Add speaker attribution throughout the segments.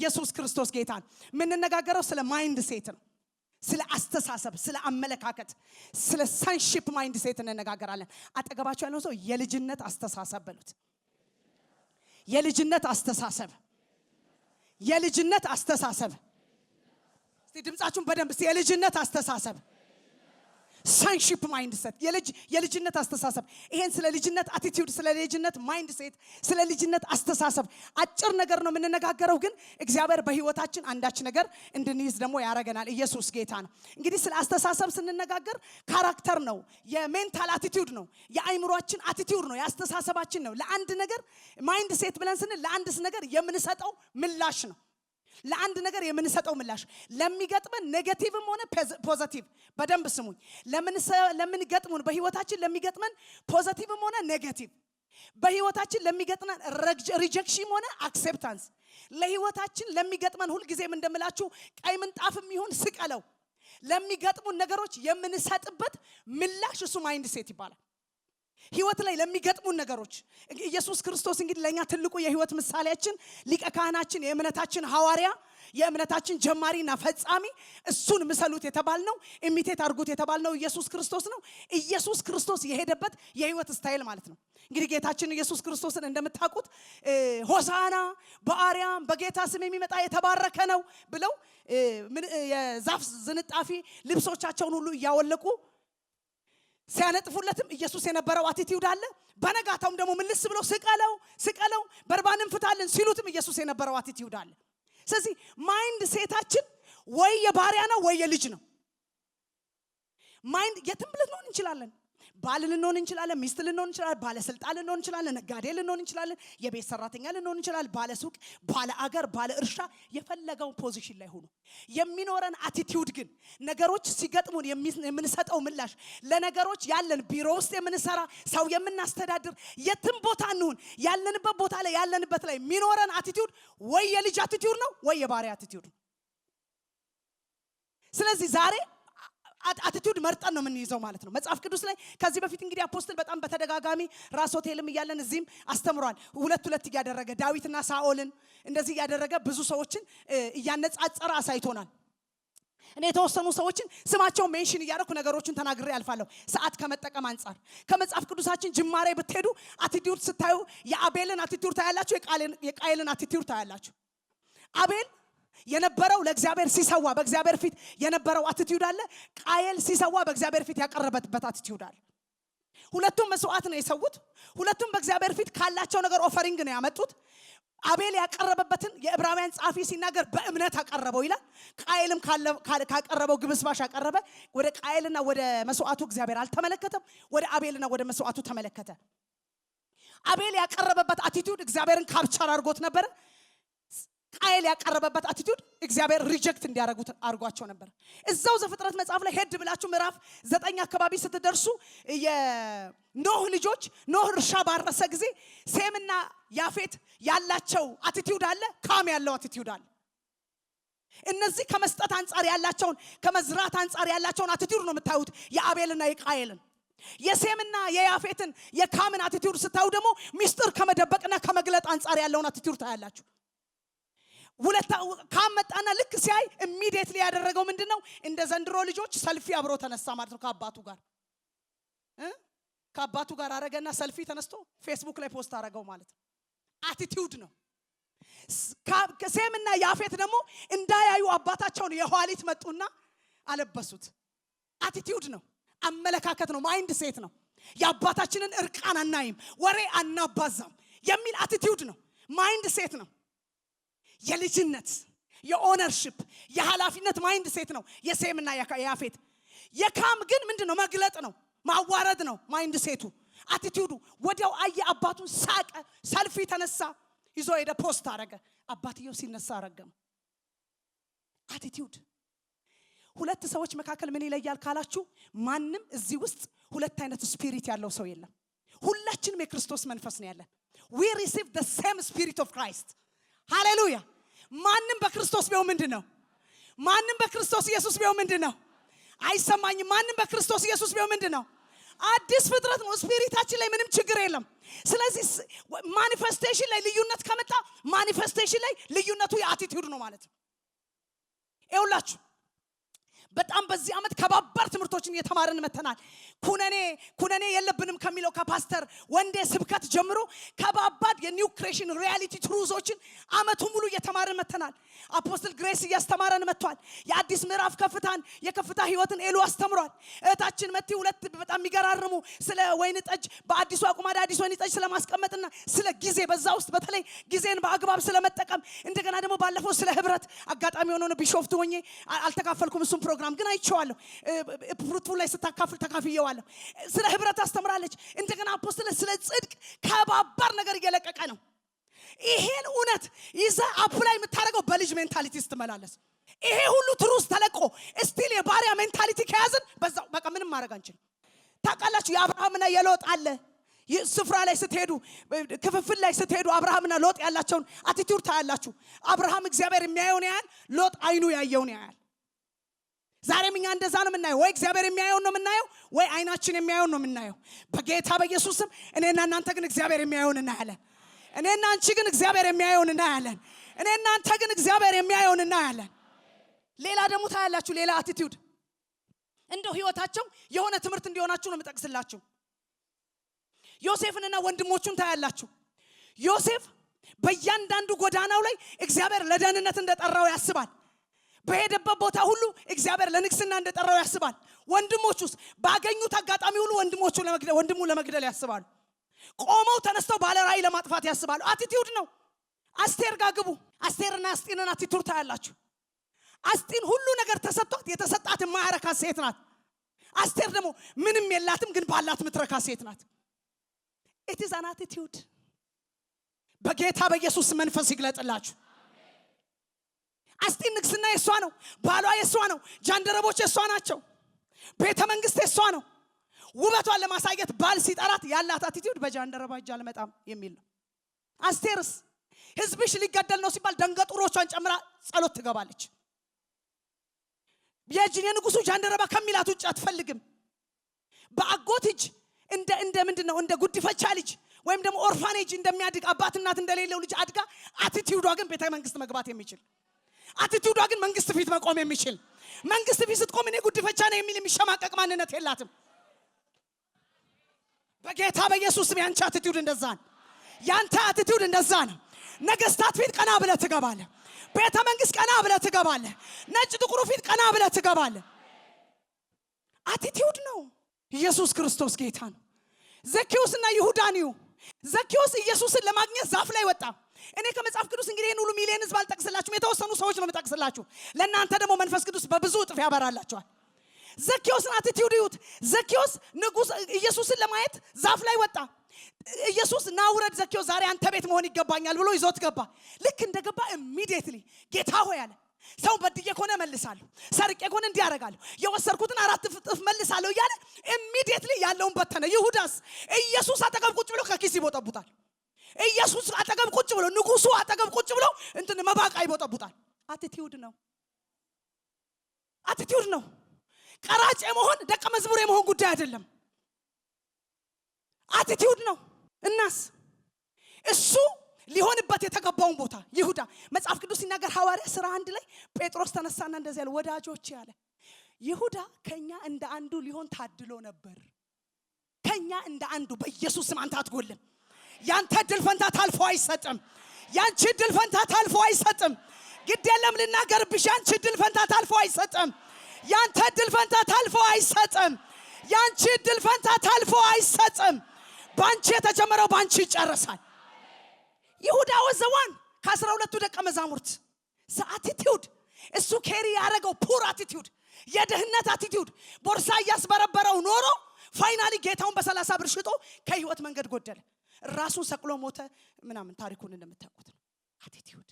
Speaker 1: ኢየሱስ ክርስቶስ ጌታ ነው። ምን እንነጋገረው ስለ ማይንድ ሴት ነው። ስለ አስተሳሰብ፣ ስለ አመለካከት፣ ስለ ሰንሺፕ ማይንድ ሴት እንነጋገራለን። አጠገባችሁ ያለው ሰው የልጅነት አስተሳሰብ በሉት። የልጅነት አስተሳሰብ፣ የልጅነት አስተሳሰብ። እስቲ ድምጻችሁን በደንብ እስቲ የልጅነት አስተሳሰብ ሰንሺፕ ማይንድ ሴት የልጅነት አስተሳሰብ። ይሄን ስለ ልጅነት አቲቲዩድ፣ ስለ ልጅነት ማይንድ ሴት፣ ስለ ልጅነት አስተሳሰብ አጭር ነገር ነው የምንነጋገረው፣ ግን እግዚአብሔር በህይወታችን አንዳች ነገር እንድንይዝ ደግሞ ያረጋናል። ኢየሱስ ጌታ ነው። እንግዲህ ስለ አስተሳሰብ ስንነጋገር ካራክተር ነው፣ የሜንታል አቲቲዩድ ነው፣ የአይምሮአችን አቲቲዩድ ነው፣ የአስተሳሰባችን ነው። ለአንድ ነገር ማይንድ ሴት ብለን ስንል ለአንድ ነገር የምንሰጠው ምላሽ ነው። ለአንድ ነገር የምንሰጠው ምላሽ ለሚገጥመን ኔጌቲቭም ሆነ ፖዚቲቭ፣ በደንብ ስሙኝ። ለምን ገጥሙን በህይወታችን ለሚገጥመን ፖዚቲቭም ሆነ ኔጌቲቭ፣ በህይወታችን ለሚገጥመን ሪጀክሽን ሆነ አክሴፕታንስ፣ ለህይወታችን ለሚገጥመን ሁሉ ጊዜም እንደምላችሁ ቀይ ምንጣፍም ይሁን ስቀለው ለሚገጥሙን ነገሮች የምንሰጥበት ምላሽ እሱ ማይንድ ሴት ይባላል። ህይወት ላይ ለሚገጥሙን ነገሮች ኢየሱስ ክርስቶስ እንግዲህ ለኛ ትልቁ የህይወት ምሳሌያችን፣ ሊቀ ካህናችን፣ የእምነታችን ሐዋርያ፣ የእምነታችን ጀማሪና ፈጻሚ፣ እሱን ምሰሉት የተባልነው ኢሚቴት አድርጉት የተባልነው ኢየሱስ ክርስቶስ ነው። ኢየሱስ ክርስቶስ የሄደበት የህይወት ስታይል ማለት ነው። እንግዲህ ጌታችን ኢየሱስ ክርስቶስን እንደምታውቁት ሆሳና በአርያም በጌታ ስም የሚመጣ የተባረከ ነው ብለው የዛፍ ዝንጣፊ ልብሶቻቸውን ሁሉ እያወለቁ ሲያነጥፉለትም ኢየሱስ የነበረው አቲቲዩድ አለ። በነጋታውም ደግሞ ምልስ ብለው ስቀለው በርባንን ፍታልን ሲሉትም ኢየሱስ የነበረው አቲቲዩድ አለ። ስለዚህ ማይንድ ሴታችን ወይ የባሪያ ነው ወይ የልጅ ነው። ማይንድ የትም ልንሆን እንችላለን። ባል ልንሆን እንችላለን፣ ሚስት ልንሆን እንችላለን፣ ባለስልጣን ልንሆን እንችላለን፣ ነጋዴ ልንሆን እንችላለን፣ የቤት ሰራተኛ ልንሆን እንችላለን፣ ባለ ሱቅ፣ ባለ አገር፣ ባለ እርሻ፣ የፈለገው ፖዚሽን ላይ ሆኖ የሚኖረን አቲቲዩድ ግን ነገሮች ሲገጥሙን የምንሰጠው ምላሽ፣ ለነገሮች ያለን ቢሮ ውስጥ የምንሰራ ሰው የምናስተዳድር የትም ቦታ እንሁን ያለንበት ቦታ ላይ ያለንበት ላይ የሚኖረን አቲቲዩድ ወይ የልጅ አቲቲዩድ ነው ወይ የባሪያ አቲቲዩድ ነው። ስለዚህ ዛሬ አቲቲዩድ መርጠን ነው የምንይዘው ማለት ነው። መጽሐፍ ቅዱስ ላይ ከዚህ በፊት እንግዲህ አፖስትል በጣም በተደጋጋሚ ራስ ሆቴልም እያለን እዚህም አስተምሯል። ሁለት እያደረገ ዳዊትና ሳኦልን እንደዚህ እያደረገ ብዙ ሰዎችን እያነጻጸረ አሳይቶናል። እኔ የተወሰኑ ሰዎችን ስማቸውን ሜንሽን እያደረኩ ነገሮችን ተናግሬ ያልፋለሁ ሰዓት ከመጠቀም አንፃር። ከመጽሐፍ ቅዱሳችን ጅማሬ ብትሄዱ አቲቲዩድ ስታዩ የአቤልን አቲቲዩድ ታያላችሁ፣ የቃየልን አቲቲዩድ ታያላችሁ። አቤል የነበረው ለእግዚአብሔር ሲሰዋ በእግዚአብሔር ፊት የነበረው አቲቲዩድ አለ። ቃየል ሲሰዋ በእግዚአብሔር ፊት ያቀረበበት አቲቲዩድ አለ። ሁለቱም መስዋዕት ነው የሰውት። ሁለቱም በእግዚአብሔር ፊት ካላቸው ነገር ኦፈሪንግ ነው ያመጡት። አቤል ያቀረበበትን የዕብራውያን ጻፊ ሲናገር በእምነት አቀረበው ይላል። ቃየልም ካቀረበው ግብስባሽ አቀረበ። ወደ ቃየልና ወደ መስዋዕቱ እግዚአብሔር አልተመለከተም፣ ወደ አቤልና ወደ መስዋዕቱ ተመለከተ። አቤል ያቀረበበት አቲቲዩድ እግዚአብሔርን ካፕቸር አድርጎት ነበር። ቃየል ያቀረበበት አቲቲዩድ እግዚአብሔር ሪጀክት እንዲያደርጉት አድርጓቸው ነበር። እዛው ዘፍጥረት መጽሐፍ ላይ ሄድ ብላችሁ ምዕራፍ 9 አካባቢ ስትደርሱ የኖህ ልጆች ኖህ እርሻ ባረሰ ጊዜ ሴምና ያፌት ያላቸው አቲቲዩድ አለ፣ ካም ያለው አቲቲዩድ አለ። እነዚህ ከመስጠት አንፃር ያላቸውን ከመዝራት አንፃር ያላቸውን አቲቲዩድ ነው የምታዩት የአቤልና የቃየልን። የሴምና የያፌትን የካምን አቲቲዩድ ስታዩ ደግሞ ሚስጥር ከመደበቅና ከመግለጥ አንፃር ያለውን አቲቲዩድ ታያላችሁ። ካመጣና ልክ ሲያይ ኢሚዲየትሊ ያደረገው ምንድነው? እንደ ዘንድሮ ልጆች ሰልፊ አብሮ ተነሳ ማለት ነው። ከአባቱ ጋር አረገና ሰልፊ ተነስቶ ፌስቡክ ላይ ፖስት አረገው ማለት ነው። አቲቲዩድ ነው። ሴምና ያፌት ደግሞ እንዳያዩ አባታቸውን የኋሊት መጡና አለበሱት። አቲቲዩድ ነው፣ አመለካከት ነው፣ ማይንድ ሴት ነው። የአባታችንን እርቃን አናይም፣ ወሬ አናባዛም የሚል አቲቲዩድ ነው፣ ማይንድ ሴት ነው። የልጅነት የኦነርሺፕ የኃላፊነት ማይንድ ሴት ነው የሴምና ያፌት። የካም ግን ምንድነው? መግለጥ ነው፣ ማዋረድ ነው ማይንድ ሴቱ አቲቲዩዱ። ወዲያው አየ አባቱን፣ ሳቀ፣ ሰልፊ ተነሳ፣ ይዞ ሄደ፣ ፖስት አረገ። አባትየው ሲነሳ አረገም። አቲቲዩድ። ሁለት ሰዎች መካከል ምን ይለያል ካላችሁ፣ ማንም እዚህ ውስጥ ሁለት አይነት ስፒሪት ያለው ሰው የለም። ሁላችንም የክርስቶስ መንፈስ ነው ያለን። we receive the same spirit of Christ። ሃሌሉያ። ማንም በክርስቶስ ቢሆን ምንድነው? ማንም በክርስቶስ ኢየሱስ ቢሆን ምንድነው? አይሰማኝም። ማንም በክርስቶስ ኢየሱስ ቢሆን ምንድነው? አዲስ ፍጥረት ነው። ስፒሪታችን ላይ ምንም ችግር የለም። ስለዚህ ማኒፌስቴሽን ላይ ልዩነት ከመጣ ማኒፌስቴሽን ላይ ልዩነቱ የአቲቲዩድ ነው ማለት ነው። ይኸውላችሁ በጣም በዚህ ዓመት ከባባር ትምህርቶችን እየተማረን መተናል። ኩነኔ የለብንም ከሚለው ከፓስተር ወንዴ ስብከት ጀምሮ ከባባድ የኒው ክሬሽን ሪያሊቲ ትሩዞችን ዓመቱ ሙሉ እየተማረን መተናል። አፖስትል ግሬስ እያስተማረን መጥቷል። የአዲስ ምዕራፍ ከፍታን የከፍታ ህይወትን ኤሉ አስተምሯል። እህታችን መቲ ሁለት በጣም የሚገራርሙ ስለ ወይን ጠጅ በአዲሱ አቁማዳ አዲስ ወይን ጠጅ ስለማስቀመጥና ስለ ጊዜ በዛ ውስጥ በተለይ ጊዜን በአግባብ ስለመጠቀም እንደገና ደግሞ ባለፈው ስለ ህብረት አጋጣሚ ሆኖ ቢሾፍቱ ሆኜ አልተካፈልኩም እሱም ፕሮግራም ግን አይቼዋለሁ። ፍሩትፉ ላይ ስታካፍል ተካፍየዋለሁ። ስለ ህብረት አስተምራለች። እንደገና አፖስትል ስለ ጽድቅ ከባባር ነገር እየለቀቀ ነው። ይሄን እውነት ይዛ አፕላይ የምታደርገው በልጅ ሜንታሊቲ ስትመላለስ ይሄ ሁሉ ትሩስ ተለቆ ስቲል የባሪያ ሜንታሊቲ ከያዝን በዛው በቃ ምንም ማድረግ አንችልም። ታውቃላችሁ የአብርሃምና የሎጥ አለ ስፍራ ላይ ስትሄዱ ክፍፍል ላይ ስትሄዱ አብርሃምና ሎጥ ያላቸውን አቲቲዩድ ታያላችሁ። አብርሃም እግዚአብሔር የሚያየውን ያያል፣ ሎጥ አይኑ ያየውን ያያል። ዛሬም እኛ እንደዛ ነው የምናየው። ወይ እግዚአብሔር የሚያየውን ነው የምናየው ወይ አይናችን የሚያየውን ነው የምናየው። በጌታ በኢየሱስ ስም እኔና እናንተ ግን እግዚአብሔር የሚያየውን እናያለን። እኔና አንቺ ግን እግዚአብሔር የሚያየውን እናያለን። እኔና አንተ ግን እግዚአብሔር የሚያየውን እናያለን። ሌላ ደግሞ ታያላችሁ ሌላ አቲቲዩድ እንደው ህይወታቸው የሆነ ትምህርት እንዲሆናችሁ ነው የምጠቅስላችሁ። ዮሴፍንና ወንድሞቹን ታያላችሁ። ዮሴፍ በእያንዳንዱ ጎዳናው ላይ እግዚአብሔር ለደህንነት እንደጠራው ያስባል። በሄደበት ቦታ ሁሉ እግዚአብሔር ለንግስና እንደጠራው ያስባል። ወንድሞቹስ ባገኙት አጋጣሚ ሁሉ ወንድሙ ለመግደል ያስባሉ። ቆመው ተነስተው ባለ ራእይ ለማጥፋት ያስባሉ። አቲቲዩድ ነው። አስቴር ጋር ግቡ። አስቴርና አስጢንን አቲቲዩድ ታያላችሁ። አስጢን ሁሉ ነገር ተሰጥቷት የተሰጣት የማያረካ ሴት ናት። አስቴር ደግሞ ምንም የላትም ግን ባላት ምትረካ ሴት ናት። it is an attitude። በጌታ በኢየሱስ መንፈስ ይግለጥላችሁ። አስጢን ንግስና የሷ ነው፣ ባሏ የሷ ነው፣ ጃንደረቦች የሷ ናቸው፣ ቤተ መንግስት የሷ ነው። ውበቷን ለማሳየት ባል ሲጠራት ያላት አቲቲዩድ በጃንደረባ እጅ አልመጣም የሚል ነው። አስቴርስ ህዝብሽ ሊገደል ነው ሲባል ደንገጡሮቿን ጨምራ ጸሎት ትገባለች። የንጉሱ ጃንደረባ ከሚላት ውጭ አትፈልግም። በአጎት እጅ እንደ ምንድነው እንደ ጉዲፈቻ ልጅ ወይም ደግሞ ኦርፋኔጅ እንደሚያድግ አባት እናት እንደሌለው ልጅ አድጋ አቲቲዩዷ ግን ቤተ መንግስት መግባት የሚችል አቲቲዩዷ ግን መንግስት ፊት መቆም የሚችል መንግስት ፊት ስትቆም እኔ ጉዲፈቻ ነኝ የሚል የሚሸማቀቅ ማንነት የላትም። በጌታ በኢየሱስ ስም ያንቺ አቲቲዩድ እንደዛ ነው። ያንተ አቲቲዩድ እንደዛ ነው። ነገስታት ፊት ቀና ብለህ ትገባለህ። ቤተ መንግስት ቀና ብለህ ትገባለህ። ነጭ ጥቁሩ ፊት ቀና ብለህ ትገባለህ። አቲቲዩድ ነው። ኢየሱስ ክርስቶስ ጌታ ነው። ዘኬዎስና ይሁዳኒው ዘኬዎስ ኢየሱስን ለማግኘት ዛፍ ላይ ወጣ። እኔ ከመጽሐፍ ቅዱስ እንግዲህ ይሄን ሁሉ ሚሊየን ህዝብ አልጠቅስላችሁም፣ የተወሰኑ ሰዎች ነው የምጠቅስላችሁ። ለእናንተ ደግሞ መንፈስ ቅዱስ በብዙ እጥፍ ያበራላችኋል። ዘኬዎስን አቲቲዩድ ይሁት። ዘኬዎስ ንጉስ ኢየሱስን ለማየት ዛፍ ላይ ወጣ። ኢየሱስ ናውረድ ዘኬዎስ ዛሬ አንተ ቤት መሆን ይገባኛል ብሎ ይዞት ገባ። ልክ እንደገባ ኢሚዲየትሊ ጌታ ሆይ አለ፣ ሰው በድዬ ከሆነ መልሳለሁ፣ ሰርቄ ከሆነ እንዲያረጋለሁ፣ የወሰርኩትን 4 እጥፍ መልሳለሁ እያለ ኢሚዲየትሊ ያለውን በተነ። ይሁዳስ ኢየሱስ አጠገብ ቁጭ ብሎ ከኪስ ይቦጠቡታል። ኢየሱስ አጠገብ ቁጭ ብሎ ንጉሱ አጠገብ ቁጭ ብሎ እንትን መባቃ ይቦጠቡታል። አቲቲዩድ ነው። አቲቲዩድ ነው። ቀራጭ የመሆን ደቀ መዝሙር የመሆን ጉዳይ አይደለም። አቲቲዩድ ነው። እናስ እሱ ሊሆንበት የተገባውን ቦታ ይሁዳ መጽሐፍ ቅዱስ ሲናገር ሐዋርያ ሥራ 1 ላይ ጴጥሮስ ተነሳና እንደዚህ ያለ ወዳጆች ያለ ይሁዳ ከኛ እንደ አንዱ ሊሆን ታድሎ ነበር። ከኛ እንደ አንዱ በኢየሱስ ስም አንተ አትጎልም። ያንተ ድል ፈንታ ታልፎ አይሰጥም። ያንቺ ድል ፈንታ ታልፎ አይሰጥም። ግድ የለም ልናገርብሽ፣ ያንቺ ድል ፈንታ ታልፎ አይሰጥም። ያንተ ድል ፈንታ ታልፎ አይሰጥም። ያንቺ ድል ፈንታ ታልፎ አይሰጥም። ባንቺ የተጀመረው ባንቺ ይጨርሳል። ይሁዳ ወዘዋን ከ12ቱ ደቀ መዛሙርት አቲቲዩድ እሱ ኬሪ ያደረገው ፑር አቲቲዩድ፣ የድህነት አቲቲዩድ ቦርሳ እያስበረበረው ኖሮ ፋይናሊ ጌታውን በ30 ብር ሽጦ ከህይወት መንገድ ጎደለ። ራሱን ሰቅሎ ሞተ። ምናምን ታሪኩን እንደምታውቁት ነው። አቲቲዩድ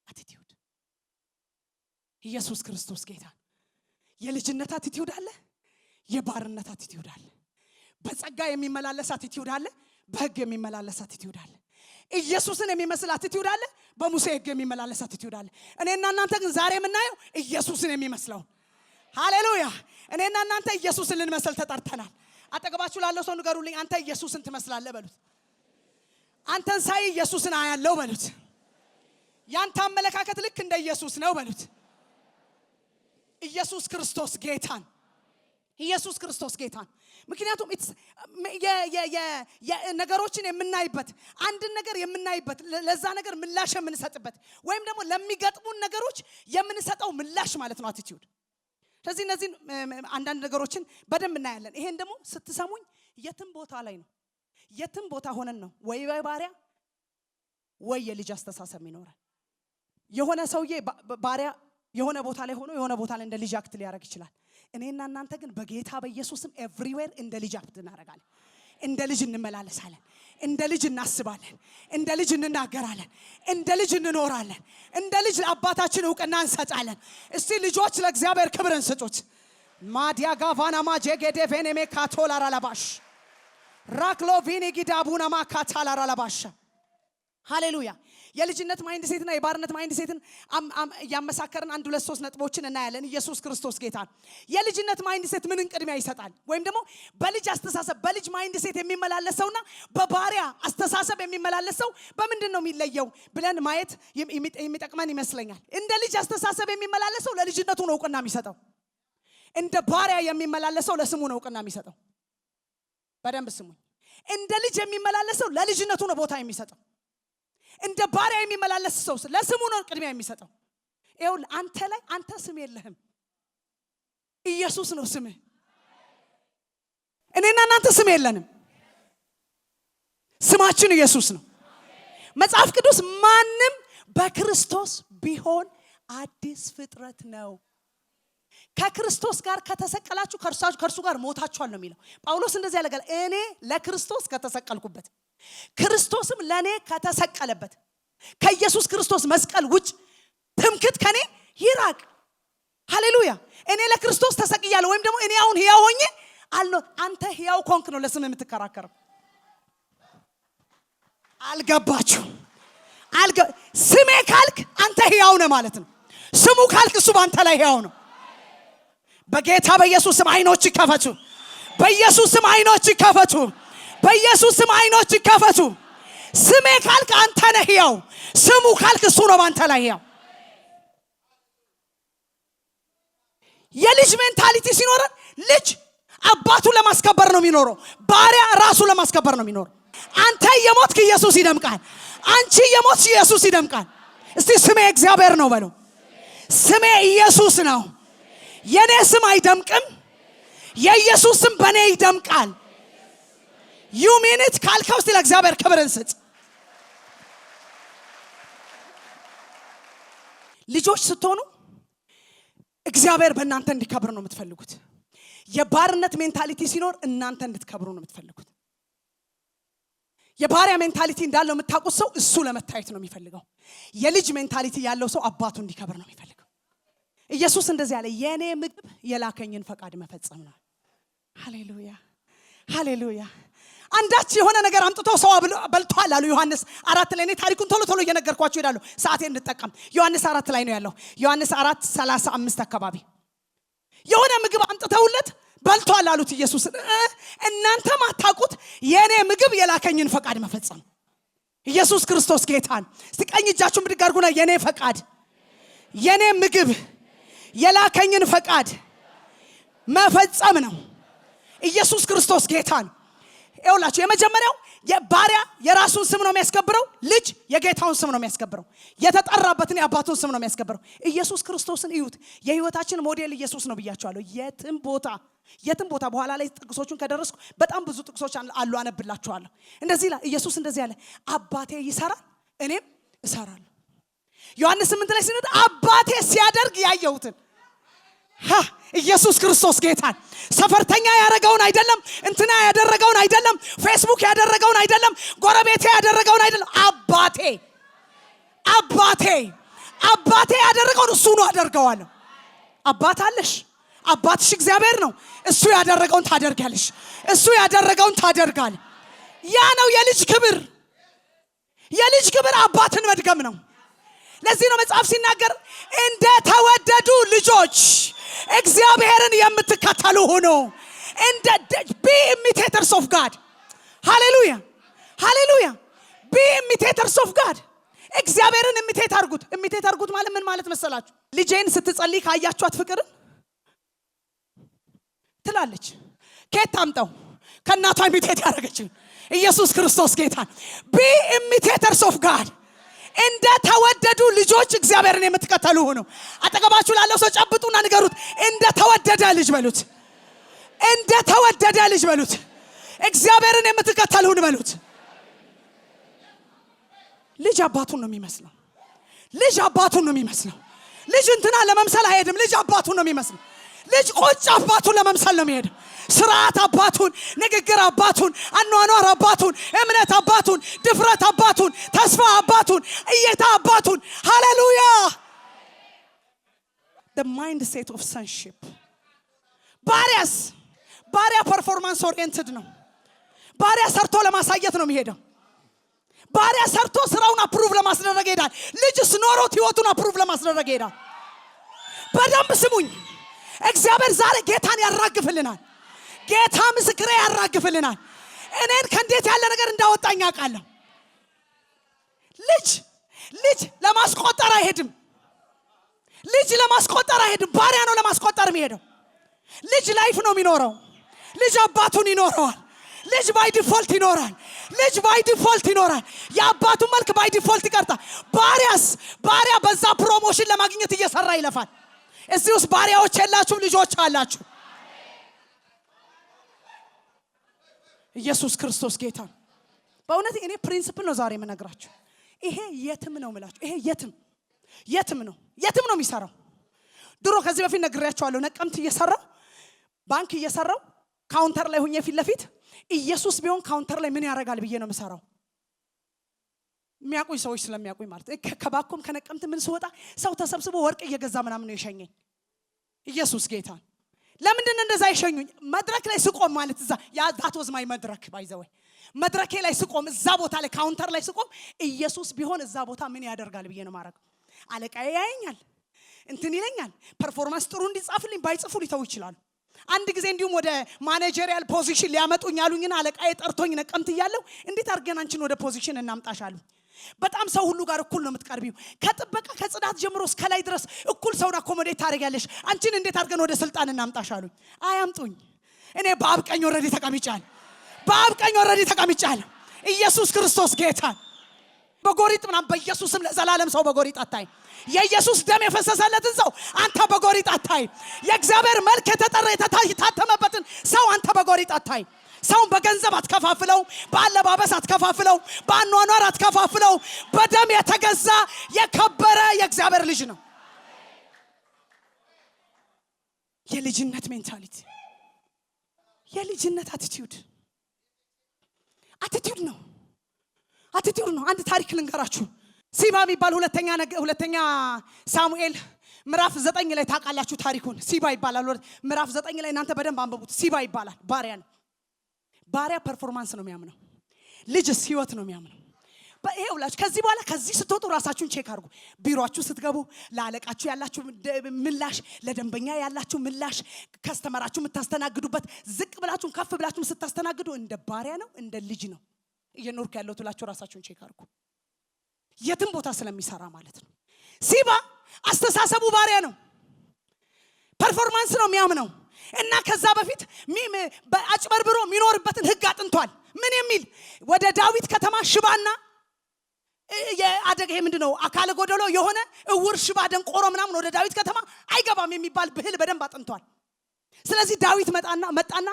Speaker 1: አቲቲዩድ ኢየሱስ ክርስቶስ ጌታ። የልጅነት አቲቲዩድ አለ፣ የባርነት አቲቲዩድ አለ፣ በጸጋ የሚመላለስ አቲቲዩድ አለ፣ በህግ የሚመላለስ አቲቲዩድ አለ። ኢየሱስን የሚመስል አቲቲዩድ አለ፣ በሙሴ ህግ የሚመላለስ አቲቲዩድ አለ። እኔና እናንተ ግን ዛሬ የምናየው ኢየሱስን የሚመስለው። ሃሌሉያ! እኔና እናንተ ኢየሱስን ልንመስል ተጠርተናል። አጠገባችሁ ላለው ሰው ንገሩልኝ፣ አንተ ኢየሱስን ትመስላለህ በሉት። አንተን ሳይ ኢየሱስን አያለው በሉት። ያንተ አመለካከት ልክ እንደ ኢየሱስ ነው በሉት። ኢየሱስ ክርስቶስ ጌታን፣ ኢየሱስ ክርስቶስ ጌታን። ምክንያቱም ነገሮችን የምናይበት አንድን ነገር የምናይበት ለዛ ነገር ምላሽ የምንሰጥበት ወይም ደግሞ ለሚገጥሙን ነገሮች የምንሰጠው ምላሽ ማለት ነው አቲቲዩድ። ስለዚህ እነዚህ አንዳንድ ነገሮችን በደንብ እናያለን። ይሄን ደግሞ ስትሰሙኝ የትም ቦታ ላይ ነው፣ የትም ቦታ ሆነን ነው ወይ ባሪያ ወይ የልጅ አስተሳሰብ ይኖራል። የሆነ ሰውዬ ባሪያ የሆነ ቦታ ላይ ሆኖ የሆነ ቦታ ላይ እንደ ልጅ አክት ሊያደርግ ይችላል። እኔና እናንተ ግን በጌታ በኢየሱስም ኤቭሪዌር እንደ ልጅ አክት እናደርጋለን። እንደ ልጅ እንመላለሳለን፣ እንደ ልጅ እናስባለን፣ እንደ ልጅ እንናገራለን፣ እንደ ልጅ እንኖራለን፣ እንደ ልጅ አባታችን ዕውቅና እንሰጣለን። እስቲ ልጆች ለእግዚአብሔር ክብርን ስጡት። ማዲያጋቫና ማጄጌዴ ቬኔሜ ካቶላራ ለባሽ ራክሎ ቪኒ ጊዳቡና ማካታላራ ለባሽ ሃሌሉያ። የልጅነት ማይንድ ሴትና የባርነት ማይንድ ሴትን ያመሳከርን 1 2 3 ነጥቦችን እናያለን። ኢየሱስ ክርስቶስ ጌታን። የልጅነት ማይንድ ሴት ምንን ቅድሚያ ይሰጣል? ወይም ደግሞ በልጅ አስተሳሰብ በልጅ ማይንድ ሴት የሚመላለሰውና በባሪያ አስተሳሰብ የሚመላለሰው በምንድን ነው የሚለየው ብለን ማየት የሚጠቅመን ይመስለኛል። እንደ ልጅ አስተሳሰብ የሚመላለሰው ለልጅነቱ ነው ዕውቅና የሚሰጠው። እንደ ባሪያ የሚመላለሰው ለስሙ ነው ዕውቅና የሚሰጠው። በደንብ ስሙኝ። እንደ ልጅ የሚመላለሰው ለልጅነቱ ነው ቦታ የሚሰጠው። እንደ ባሪያ የሚመላለስ ሰው ለስሙ ነው ቅድሚያ የሚሰጠው። ይኸውልህ አንተ ላይ አንተ ስም የለህም፣ ኢየሱስ ነው ስምህ። እኔና እናንተ ስም የለንም፣ ስማችን ኢየሱስ ነው። መጽሐፍ ቅዱስ ማንም በክርስቶስ ቢሆን አዲስ ፍጥረት ነው። ከክርስቶስ ጋር ከተሰቀላችሁ ከእርሱ ጋር ሞታችኋል ነው የሚለው ጳውሎስ። እንደዚህ ያለጋል፣ እኔ ለክርስቶስ ከተሰቀልኩበት ክርስቶስም ለኔ ከተሰቀለበት ከኢየሱስ ክርስቶስ መስቀል ውጭ ትምክት ከኔ ይራቅ። ሃሌሉያ። እኔ ለክርስቶስ ተሰቅያለሁ ወይም ደግሞ እኔ አሁን ሕያው ሆኜ አልኖር። አንተ ሕያው ኮንክ ነው ለስም የምትከራከረው። አልገባችሁ? ስሜ ካልክ አንተ ሕያው ነህ ማለት ነው። ስሙ ካልክ እሱ ባንተ ላይ ሕያው ነው። በጌታ በኢየሱስ ስም አይኖች ይከፈቱ። በኢየሱስ ስም አይኖች ይከፈቱ። በኢየሱስ ስም አይኖች ይከፈቱ። ስሜ ካልክ አንተ ነህ ሕያው፣ ስሙ ካልክ እሱ ነው ባንተ ላይ ሕያው። የልጅ ሜንታሊቲ ሲኖረን ልጅ አባቱ ለማስከበር ነው የሚኖረው፣ ባሪያ ራሱ ለማስከበር ነው የሚኖረው። አንተ የሞትክ ኢየሱስ ይደምቃል፣ አንቺ የሞትሽ ኢየሱስ ይደምቃል። እስቲ ስሜ እግዚአብሔር ነው በሉ። ስሜ ኢየሱስ ነው። የኔ ስም አይደምቅም፣ የኢየሱስ ስም በኔ ይደምቃል። ዩ ሚኒት ካልከው እስቲ ለእግዚአብሔር ክብርን ስጥ። ልጆች ስትሆኑ እግዚአብሔር በእናንተ እንዲከብር ነው የምትፈልጉት። የባርነት ሜንታሊቲ ሲኖር እናንተ እንድትከብሩ ነው የምትፈልጉት። የባሪያ ሜንታሊቲ እንዳለው የምታውቁት ሰው እሱ ለመታየት ነው የሚፈልገው። የልጅ ሜንታሊቲ ያለው ሰው አባቱ እንዲከብር ነው የሚፈልገው። ኢየሱስ እንደዚህ ያለ የኔ ምግብ የላከኝን ፈቃድ መፈጸም ነው። ሃሌሉያ ሃሌሉያ። አንዳች የሆነ ነገር አምጥቶ ሰው በልቷል አሉ ዮሐንስ 4 ላይ። እኔ ታሪኩን ቶሎ እየነገርኳችሁ እሄዳለሁ ሰዓቴን እንድጠቀም። ዮሐንስ 4 ላይ ነው ያለው። ዮሐንስ 4:35 አካባቢ የሆነ ምግብ አምጥተውለት በልቷል አሉት ኢየሱስ። እናንተ ማታውቁት የኔ ምግብ የላከኝን ፈቃድ መፈጸም። ኢየሱስ ክርስቶስ ጌታን። እስቲ ቀኝ እጃችሁን ብድግ አድርጉና የኔ ፈቃድ፣ የኔ ምግብ የላከኝን ፈቃድ መፈጸም ነው። ኢየሱስ ክርስቶስ ጌታን። ይኸውላችሁ የመጀመሪያው የባሪያ የራሱን ስም ነው የሚያስከብረው፣ ልጅ የጌታውን ስም ነው የሚያስከብረው፣ የተጠራበትን የአባቱን ስም ነው የሚያስከብረው። ኢየሱስ ክርስቶስን እዩት። የህይወታችን ሞዴል ኢየሱስ ነው ብያችኋለሁ። የትም ቦታ በኋላ ላይ ጥቅሶቹን ከደረስኩ በጣም ብዙ ጥቅሶች አሉ፣ አነብላችኋለሁ። እንደዚህ ይላል ኢየሱስ፣ እንደዚህ ያለ አባቴ ይሰራል እኔም እሰራለሁ። ዮሐንስ 8 ላይ ሲነዳ አባቴ ሲያደርግ ያየሁትን ኢየሱስ ክርስቶስ ጌታን። ሰፈርተኛ ያደረገውን አይደለም፣ እንትና ያደረገውን አይደለም፣ ፌስቡክ ያደረገውን አይደለም፣ ጎረቤቴ ያደረገውን አይደለም። አባቴ ያደረገውን እሱ ነው አደርገዋለሁ። አባት አለሽ፣ አባትሽ እግዚአብሔር ነው። እሱ ያደረገውን ታደርጋለሽ፣ እሱ ያደረገውን ታደርጋለህ። ያ ነው የልጅ ክብር። የልጅ ክብር አባትን መድገም ነው። ለዚህ ነው መጽሐፍ ሲናገር እንደ ተወደዱ ልጆች እግዚአብሔርን የምትከተሉ ሁኑ፣ be imitators of God. Hallelujah. Hallelujah. Be imitators of God. እግዚአብሔርን ኢሚቴት አድርጉት ማለት ምን ማለት መሰላችሁ? ልጄን ስትጸልይ ካያችኋት ፍቅርን ትላለች። ከየት ታምጣው? ከእናቷ ኢሚቴት ያደረገች ኢየሱስ ክርስቶስ ጌታ። Be imitators of God. እንደ ተወደዱ ልጆች እግዚአብሔርን የምትከተሉ ሆኖ አጠገባችሁ ላለው ሰው ጨብጡና ንገሩት። እንደ ተወደደ ልጅ በሉት። እንደ ተወደደ ልጅ በሉት። እግዚአብሔርን የምትከተሉ ሆኖ በሉት። ልጅ አባቱን ነው የሚመስለው። ልጅ አባቱን ነው የሚመስለው። ልጅ እንትና ለመምሰል አይሄድም። ልጅ አባቱን ነው የሚመስለው። ልጅ ቆጭ አባቱን ለመምሰል ነው የሚሄደው። ስርዓት አባቱን፣ ንግግር አባቱን፣ አኗኗር አባቱን፣ እምነት አባቱን፣ ድፍረት አባቱን፣ ተስፋ አባቱን፣ እይታ አባቱን። ሃሌሉያ። the mindset of sonship. ባሪያ ፐርፎርማንስ ኦሪየንትድ ነው። ባሪያ ሰርቶ ለማሳየት ነው የሚሄደው። ባሪያ ሰርቶ ስራውን አፕሩቭ ለማስደረግ ይሄዳል። ልጅስ ኖሮት ህይወቱን አፕሩቭ ለማስደረግ ይሄዳል። በደንብ ስሙኝ። እግዚአብሔር ዛሬ ጌታን ያራግፍልናል። ጌታ ምስክሬ ያራግፍልናል። እኔን ከእንዴት ያለ ነገር እንዳወጣኝ አውቃለሁ። ልጅ ለማስቆጠር አይሄድም። ልጅ ለማስቆጠር አይሄድም። ባሪያ ነው ለማስቆጠር የሚሄደው። ልጅ ላይፍ ነው የሚኖረው። ልጅ አባቱን ይኖረዋል። ልጅ ባይ ዲፎልት ይኖራል። ልጅ ባይ ዲፎልት ይኖራል። የአባቱ መልክ ባይ ዲፎልት ይቀርታል። ባሪያ በዛ ፕሮሞሽን ለማግኘት እየሰራ ይለፋል። እዚህ ውስጥ ባሪያዎች የላችሁም፣ ልጆች አላችሁ። ኢየሱስ ክርስቶስ ጌታ። በእውነት እኔ ፕሪንሲፕል ነው ዛሬ የምነግራችሁ። ይሄ የትም ነው የምላችሁ። ይሄ የትም ነው የሚሰራው። ድሮ ከዚህ በፊት ነግሬያችኋለሁ። ነቀምት እየሰራው ባንክ እየሰራው ካውንተር ላይ ሆኜ ፊት ለፊት ኢየሱስ ቢሆን ካውንተር ላይ ምን ያደርጋል ብዬ ነው የምሰራው። የሚያውቁኝ ሰዎች ስለሚያውቁኝ ማለት ከባኮም ከነቀምት ምን ስወጣ ሰው ተሰብስቦ ወርቅ እየገዛ ምናምን ነው የሸኘኝ። ኢየሱስ ጌታ። ለምንድን እንደዛ ይሸኙኝ? መድረክ ላይ ስቆም ማለት እዛ that was my መድረክ ባይዘወይ መድረኬ ላይ ስቆም እዛ ቦታ ላይ ካውንተር ላይ ስቆም ኢየሱስ ቢሆን እዛ ቦታ ምን ያደርጋል ብዬ ነው ማረግ። አለቃዬ ያየኛል፣ እንትን ይለኛል። ፐርፎርማንስ ጥሩ እንዲጻፍልኝ ባይጽፉ ሊተው ይችላሉ። አንድ ጊዜ እንዲሁም ወደ ማኔጀሪያል ፖዚሽን ሊያመጡኝ ያሉኝና አለቃዬ ጠርቶኝ ነቀምት እያለው እንዴት አድርገን አንቺን ወደ ፖዚሽን እናምጣሻሉ? በጣም ሰው ሁሉ ጋር እኩል ነው የምትቀርቢው። ከጥበቃ ከጽዳት ጀምሮ እስከ ላይ ድረስ እኩል ሰውን አኮሞዴት ታደርጊያለሽ። አንቺን እንዴት አድርገን ወደ ስልጣን እናምጣሻሉኝ? አያምጡኝ። እኔ በአብ ቀኝ ኦልሬዲ ተቀምጫለሁ። ኢየሱስ ክርስቶስ ጌታ። በጎሪጥ ምናምን በኢየሱስም ለዘላለም ሰው በጎሪጥ አታይ። የኢየሱስ ደም የፈሰሰለትን ሰው አንተ በጎሪጥ አታይ። የእግዚአብሔር መልክ የታተመበትን ሰው አንተ በጎሪጥ አታይ። ሰውን በገንዘብ አትከፋፍለው፣ በአለባበስ አትከፋፍለው፣ በአኗኗር አትከፋፍለው። በደም የተገዛ የከበረ የእግዚአብሔር ልጅ ነው። የልጅነት ሜንታሊቲ፣ የልጅነት አቲቲዩድ ነው። አንድ ታሪክ ልንገራችሁ። ሲባ የሚባል ሁለተኛ ሳሙኤል ምዕራፍ 9 ላይ ታውቃላችሁ ታሪኩን። ሲባ ይባላል። ምዕራፍ 9 ላይ እናንተ በደንብ አንብቡት። ሲባ ይባላል። ባሪያ ነው። ባሪያ ፐርፎርማንስ ነው የሚያምነው። ልጅስ ህይወት ነው የሚያምነው። ይኸውላችሁ ከዚህ በኋላ ከዚህ ስትወጡ ራሳችሁን ቼክ አድርጉ። ቢሮአችሁ ስትገቡ ለአለቃችሁ ያላችሁ ምላሽ፣ ለደንበኛ ያላችሁ ምላሽ፣ ከስተመራችሁ የምታስተናግዱበት ዝቅ ብላችሁ ከፍ ብላችሁ ስታስተናግዱ እንደ ባሪያ ነው እንደ ልጅ ነው እየኖርኩ ያለው ትላችሁ ራሳችሁን ቼክ አድርጉ። የትም ቦታ ስለሚሰራ ማለት ነው። ሲባ አስተሳሰቡ ባሪያ ነው። ፐርፎርማንስ ነው የሚያምነው እና ከዛ በፊት አጭበርብሮ የሚኖርበትን ህግ አጥንቷል። ምን የሚል ወደ ዳዊት ከተማ ሽባና የአደገ ምንድነው አካለ ጎደሎ የሆነ እውር ሽባ ደንቆሮ ምናምን ወደ ዳዊት ከተማ አይገባም የሚባል ብህል በደንብ አጥንቷል። ስለዚህ ዳዊት መጣና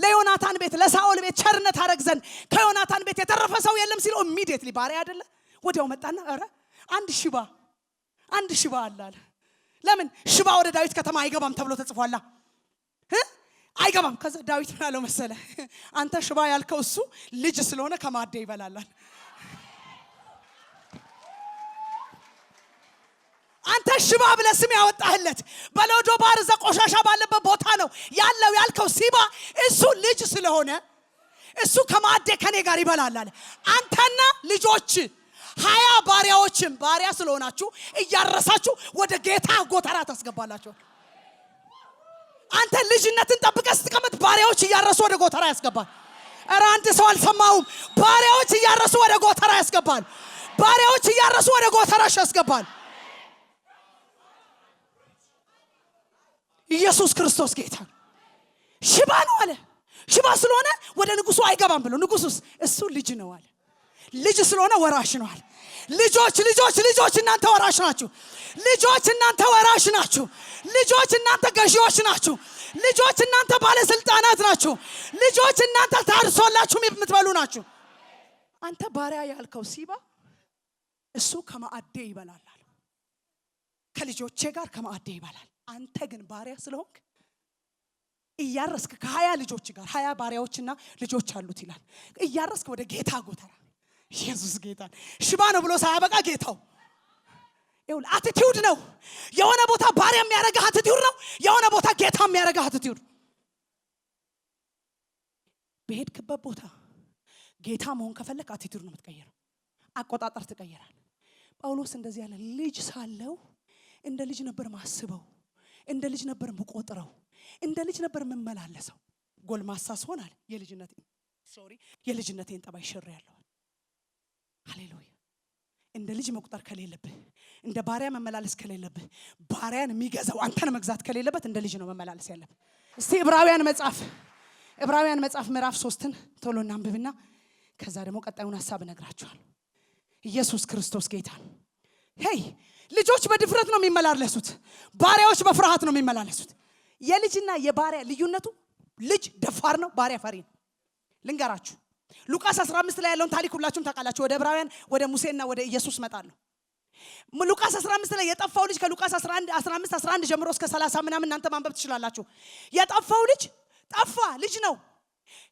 Speaker 1: ለዮናታን ቤት ለሳኦል ቤት ቸርነት አረግ ዘንድ ከዮናታን ቤት የተረፈ ሰው የለም ሲለው ኢሚዲየትሊ ባሪያ አይደለ ወዲያው መጣና አረ አንድ ሽባ አለ። ለምን ሽባ ወደ ዳዊት ከተማ አይገባም ተብሎ ተጽፏላ? አይገባም። ከዛ ዳዊት ምን አለው መሰለ? አንተ ሽባ ያልከው እሱ ልጅ ስለሆነ ከማደ ይበላላል። አንተ ሽባ ብለህ ስም ያወጣህለት በሎዶ ባር እዛ ቆሻሻ ባለበት ቦታ ነው ያልከው ሲባ እሱ ልጅ ስለሆነ እሱ ከማደ ከኔ ጋር ይበላላል። አንተና ልጆች 20 ባሪያዎችን ባሪያ ስለሆናችሁ እያረሳችሁ ወደ ጌታ ጎተራ ታስገባላችሁ። አንተ ልጅነትን ጠብቀህ ስትቀመጥ ባሪያዎች እያረሱ ወደ ጎተራ ያስገባል። ኧረ አንድ ሰው አልሰማውም? ባሪያዎች እያረሱ ወደ ጎተራ ያስገባል። ባሪያዎች እያረሱ ወደ ጎተራሽ ያስገባል። ኢየሱስ ክርስቶስ ጌታ። ሽባ ነው አለ። ሽባ ስለሆነ ወደ ንጉሱ አይገባም ብሎ ንጉሱስ እሱ ልጅ ነው አለ። ልጅ ስለሆነ ወራሽ ነው አለ። ልጆች እናንተ ወራሽ ናችሁ። ልጆች እናንተ ወራሽ ናችሁ። ልጆች እናንተ ገዢዎች ናችሁ። ልጆች እናንተ ባለስልጣናት ናችሁ። ልጆች እናንተ ታርሶላችሁ የምትበሉ ናችሁ። አንተ ባሪያ ያልከው ሲባ እሱ ከማዕዴ ይበላል። ከልጆቼ ጋር ከማዕዴ ይበላል። አንተ ግን ባሪያ ስለሆንክ እያረስክ ከ20 ልጆች ጋር 20 ባሪያዎችና ልጆች አሉት ይላል። እያረስክ ወደ ጌታ ጎተራ። ኢየሱስ ጌታ። ሽባ ነው ብሎ ሳያበቃ ጌታው ይሁን አቲቲዩድ ነው። የሆነ ቦታ ባሪያ የሚያረጋህ አቲቲዩድ ነው። የሆነ ቦታ ጌታ የሚያረጋህ አቲቲዩድ። በሄድክበት ቦታ ጌታ መሆን ከፈለክ አቲቲዩድ ነው የምትቀየረው። አቆጣጠር ትቀየራል። ጳውሎስ እንደዚህ ያለ ልጅ ሳለው እንደ ልጅ ነበር ማስበው፣ እንደ ልጅ ነበር መቆጥረው፣ እንደ ልጅ ነበር መመላለሰው። ጎልማሳ ስሆን አለ የልጅነቴን ጠባይ ሽሬያለሁ። ሃሌሉያ። እንደ ልጅ መቁጠር ከሌለብህ፣ እንደ ባሪያ መመላለስ ከሌለብህ፣ ባሪያን የሚገዛው አንተን መግዛት ከሌለበት እንደ ልጅ ነው መመላለስ ያለብህ። እስቲ ዕብራውያን መጽሐፍ ምዕራፍ 3ን ቶሎ እናንብብና ከዛ ደግሞ ቀጣዩን ሐሳብ እነግራችኋለሁ። ኢየሱስ ክርስቶስ ጌታ። ሄይ ልጆች በድፍረት ነው የሚመላለሱት፣ ባሪያዎች በፍርሃት ነው የሚመላለሱት። የልጅና የባሪያ ልዩነቱ ልጅ ደፋር ነው፣ ባሪያ ፈሪ ነው። ልንገራችሁ ሉቃስ 15 ላይ ያለውን ታሪክ ሁላችሁም ታውቃላችሁ። ወደ ዕብራውያን ወደ ሙሴና ወደ ኢየሱስ መጣለሁ። ሉቃስ 15 ላይ የጠፋው ልጅ ከሉቃስ 15 ጀምሮ እስከ 30 ምናምን እናንተ ማንበብ ትችላላችሁ። የጠፋው ልጅ ጠፋ፣ ልጅ ነው።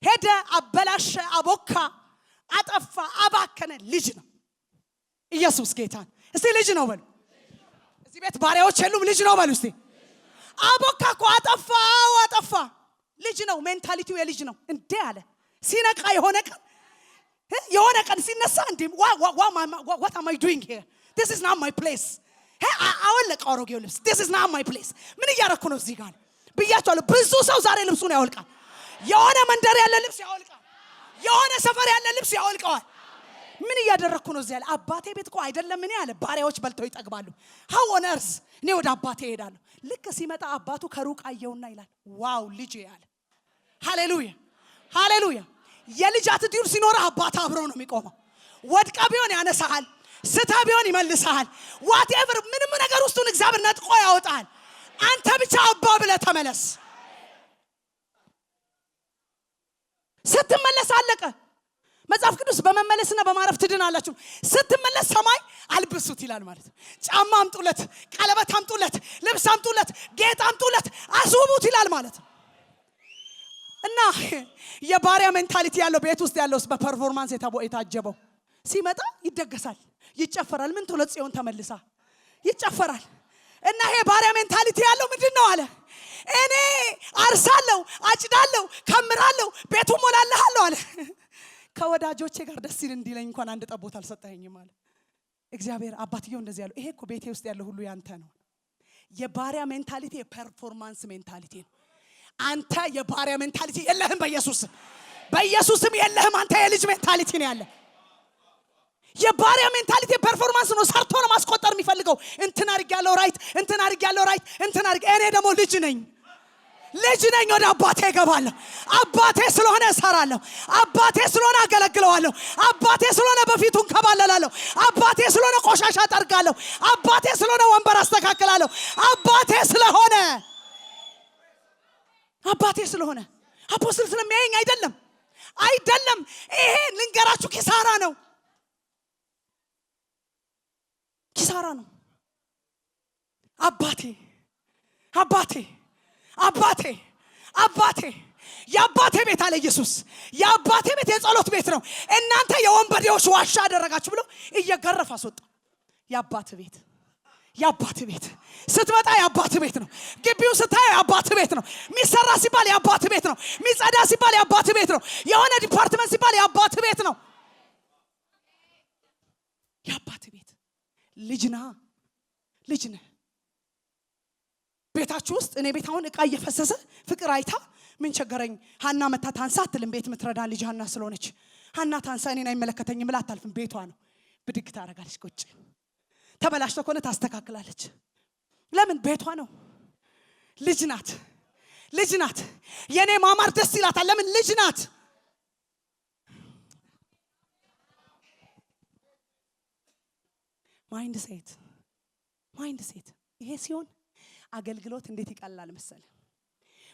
Speaker 1: ሄደ፣ አበላሸ፣ አቦካ፣ አጠፋ፣ አባከነ፣ ልጅ ነው። ኢየሱስ ጌታን። እስቲ ልጅ ነው በሉ። እዚህ ቤት ባሪያዎች የሉም። ልጅ ነው በሉ እስቲ። አቦካ እኮ አጠፋ፣ ልጅ ነው። ሜንታሊቲው የልጅ ነው። እንዴ አለ ሲነቃ የሆነ ቀን ሲነሳ እንዴ what am I doing here? This is not my place. አወለቀ አሮጌው ልብስ። This is not my place. ምን እያረኩ ነው እዚህ ጋር ብያቸዋለሁ። ብዙ ሰው ዛሬ ልብሱን ያወልቃል። የሆነ መንደር ያለ ልብስ ያወልቃል። የሆነ ሰፈር ያለ ልብስ ያወልቀዋል። ምን እያደረኩ ነው እዚህ ያለ? አባቴ ቤት እኮ አይደለም እኔ አለ ባሪያዎች በልተው ይጠግባሉ። how on earth እኔ ወደ አባቴ እሄዳለሁ። ልክ ሲመጣ አባቱ ከሩቅ አየውና ይላል ዋው ልጄ ያለ። ሃሌሉያ። የልጅ አቲቲዩድ ሲኖር አባት አብሮ ነው የሚቆመው። ወድቀ ቢሆን ያነሳሃል፣ ስታ ቢሆን ይመልሳል። whatever ምንም ነገር ውስጡን እግዚአብሔር ነጥቆ ያወጣል። አንተ ብቻ አባ ብለህ ተመለስ። ስትመለስ አለቀ። መጽሐፍ ቅዱስ በመመለስና በማረፍ ትድናላችሁ። ስትመለስ ሰማይ አልብሱት ይላል ማለት ነው። ጫማ አምጡለት፣ ቀለበት አምጡለት፣ ልብስ አምጡለት፣ ጌጥ አምጡለት፣ አስውቡት ይላል ማለት ነው። እና የባሪያ ሜንታሊቲ ያለው ቤት ውስጥ ያለው በፐርፎርማንስ የታጀበው ሲመጣ ይደገሳል፣ ይጨፈራል። ምን ትውለት ጽዮን ተመልሳ ይጨፈራል። እና ይሄ ባሪያ ሜንታሊቲ ያለው ምንድነው አለ? እኔ አርሳለሁ፣ አጭዳለሁ፣ ከምራለሁ፣ ቤቱ ሞላለሃለሁ አለ። ከወዳጆቼ ጋር ደስ ይል እንዲለኝ እንኳን አንድ ጠቦት አልሰጠኸኝም አለ እግዚአብሔር። አባትየው እንደዚህ ያለው ይሄ እኮ ቤቴ ውስጥ ያለው ሁሉ ያንተ ነው። የባሪያ ሜንታሊቲ የፐርፎርማንስ ሜንታሊቲ ነው። አንተ የባሪያ ሜንታሊቲ የለህም። በኢየሱስም የለህም። አንተ የልጅ ሜንታሊቲ ነው ያለ። የባሪያ ሜንታሊቲ ፐርፎርማንስ ነው። ሰርቶ ነው ማስቆጠር የሚፈልገው። እንትን አድርጌያለሁ ራይት፣ እኔ ደግሞ ልጅ ነኝ፣ ወደ አባቴ እገባለሁ። አባቴ ስለሆነ እሰራለሁ። አባቴ ስለሆነ አገለግለዋለሁ። አባቴ ስለሆነ በፊቱ እንከባለላለሁ። አባቴ ስለሆነ ቆሻሻ ጠርጋለሁ። አባቴ ስለሆነ ወንበር አስተካክላለሁ። አባቴ ስለሆነ አፖስትል ስለሚያየኝ አይደለም። ይሄ ልንገራችሁ ኪሳራ ነው። አባቴ የአባቴ ቤት አለ ኢየሱስ። የአባቴ ቤት የጸሎት ቤት ነው። እናንተ የወንበዴዎች ዋሻ አደረጋችሁ ብሎ እየገረፈ አስወጣ። የአባት ቤት ስትመጣ የአባት ቤት ነው። ግቢው ስታይ የአባት ቤት ነው። ሚሰራ ሲባል የአባት ቤት ነው። ሚጸዳ ሲባል የአባት ቤት ነው። የሆነ ዲፓርትመንት ሲባል የአባት ቤት ነው። የአባት ቤት ልጅ ነህ። ቤታችሁ ውስጥ እኔ ቤት አሁን እቃ እየፈሰሰ ፍቅር አይታ ምን ቸገረኝ ሀና መታ ታንሳ አትልም። ቤት ምትረዳን ልጅ ሀና ስለሆነች ሀና ታንሳ እኔን አይመለከተኝም ብላ አታልፍም። ቤቷ ነው ብድግ ታረጋለች። ቁጭ ተበላሽቶ ከሆነ ታስተካክላለች። ለምን? ቤቷ ነው። ልጅ ናት። ልጅ ናት። የኔ ማማር ደስ ይላታል። ለምን? ልጅ ናት። ማይንድ ሴት ይሄ ሲሆን አገልግሎት እንዴት ይቀላል መሰለ?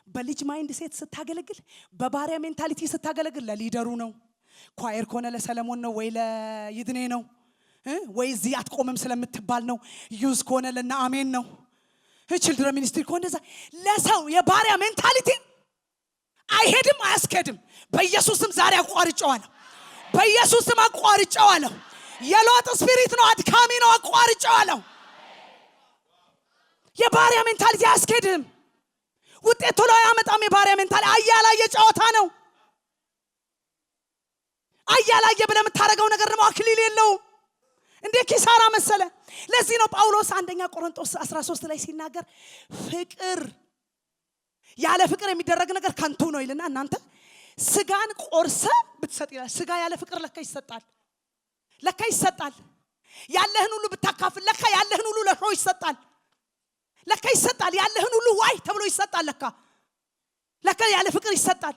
Speaker 1: በልጅ ማይንድ ሴት ስታገለግል፣ በባሪያ ሜንታሊቲ ስታገለግል ለሊደሩ ነው። ኳየር ከሆነ ለሰለሞን ነው ወይ ለይድኔ ነው ወይ እዚህ አትቆምም ስለምትባል ነው። ዩዝ ከሆነ ለና አሜን ነው። ችልድረን ሚኒስትሪ ከሆነ እንደዛ ለሰው የባሪያ ሜንታሊቲ አይሄድም፣ አያስኬድም። በኢየሱስም ዛሬ አቋርጬዋለሁ። በኢየሱስም አቋርጬዋለሁ። የሎጥ ስፒሪት ነው፣ አድካሚ ነው፣ አቋርጬዋለሁ። የባሪያ ሜንታሊቲ አያስኬድም፣ ውጤት ቶሎ አያመጣም። የባሪያ ሜንታሊቲ አያላየ ጨዋታ ነው። አያላየ ብለህ የምታደርገው ነገር ደግሞ አክሊል የለውም። እንዴ ኪሳራ መሰለ። ለዚህ ነው ጳውሎስ አንደኛ ቆሮንቶስ 13 ላይ ሲናገር ፍቅር ያለ ፍቅር የሚደረግ ነገር ከንቱ ነው ይልና እናንተ ስጋን ቆርሰ ብትሰጥ ይላል። ስጋ ያለ ፍቅር ለካ ይሰጣል። ለካ ይሰጣል። ያለህን ሁሉ ብታካፍል ለካ ያለህን ሁሉ ለሰው ይሰጣል። ለካ ይሰጣል። ያለህን ሁሉ ዋይ ተብሎ ይሰጣል። ለካ ያለ ፍቅር ይሰጣል።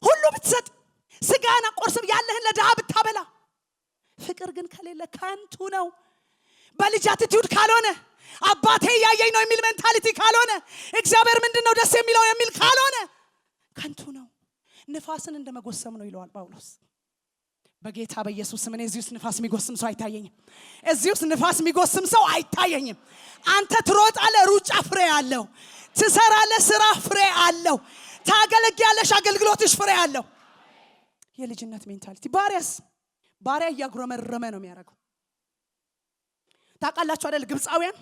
Speaker 1: ሁሉ ብትሰጥ ስጋን ቆርሰ ያለህን ለድሃ ብታበላ ፍቅር ግን ከሌለ ከንቱ ነው። በልጅ አቲቲዩድ ካልሆነ አባቴ ያየኝ ነው የሚል ሜንታሊቲ ካልሆነ እግዚአብሔር ምንድነው ደስ የሚለው የሚል ካልሆነ ከንቱ ነው። ንፋስን እንደመጎሰም ነው ይለዋል ጳውሎስ። በጌታ በኢየሱስ ስም እኔ እዚህ ውስጥ ንፋስ የሚጎስም ሰው አይታየኝም። እዚህ ውስጥ ንፋስ የሚጎስም ሰው አይታየኝም። አንተ ትሮጣለህ፣ ሩጫ ፍሬ አለው። ትሰራለህ፣ ስራ ፍሬ አለው። ታገለግያለሽ፣ አገልግሎትሽ ፍሬ አለው። የልጅነት ሜንታሊቲ ባሪያ እያጉረመረመ ነው የሚያደርገው። ታውቃላችሁ አይደል? ግብፃውያን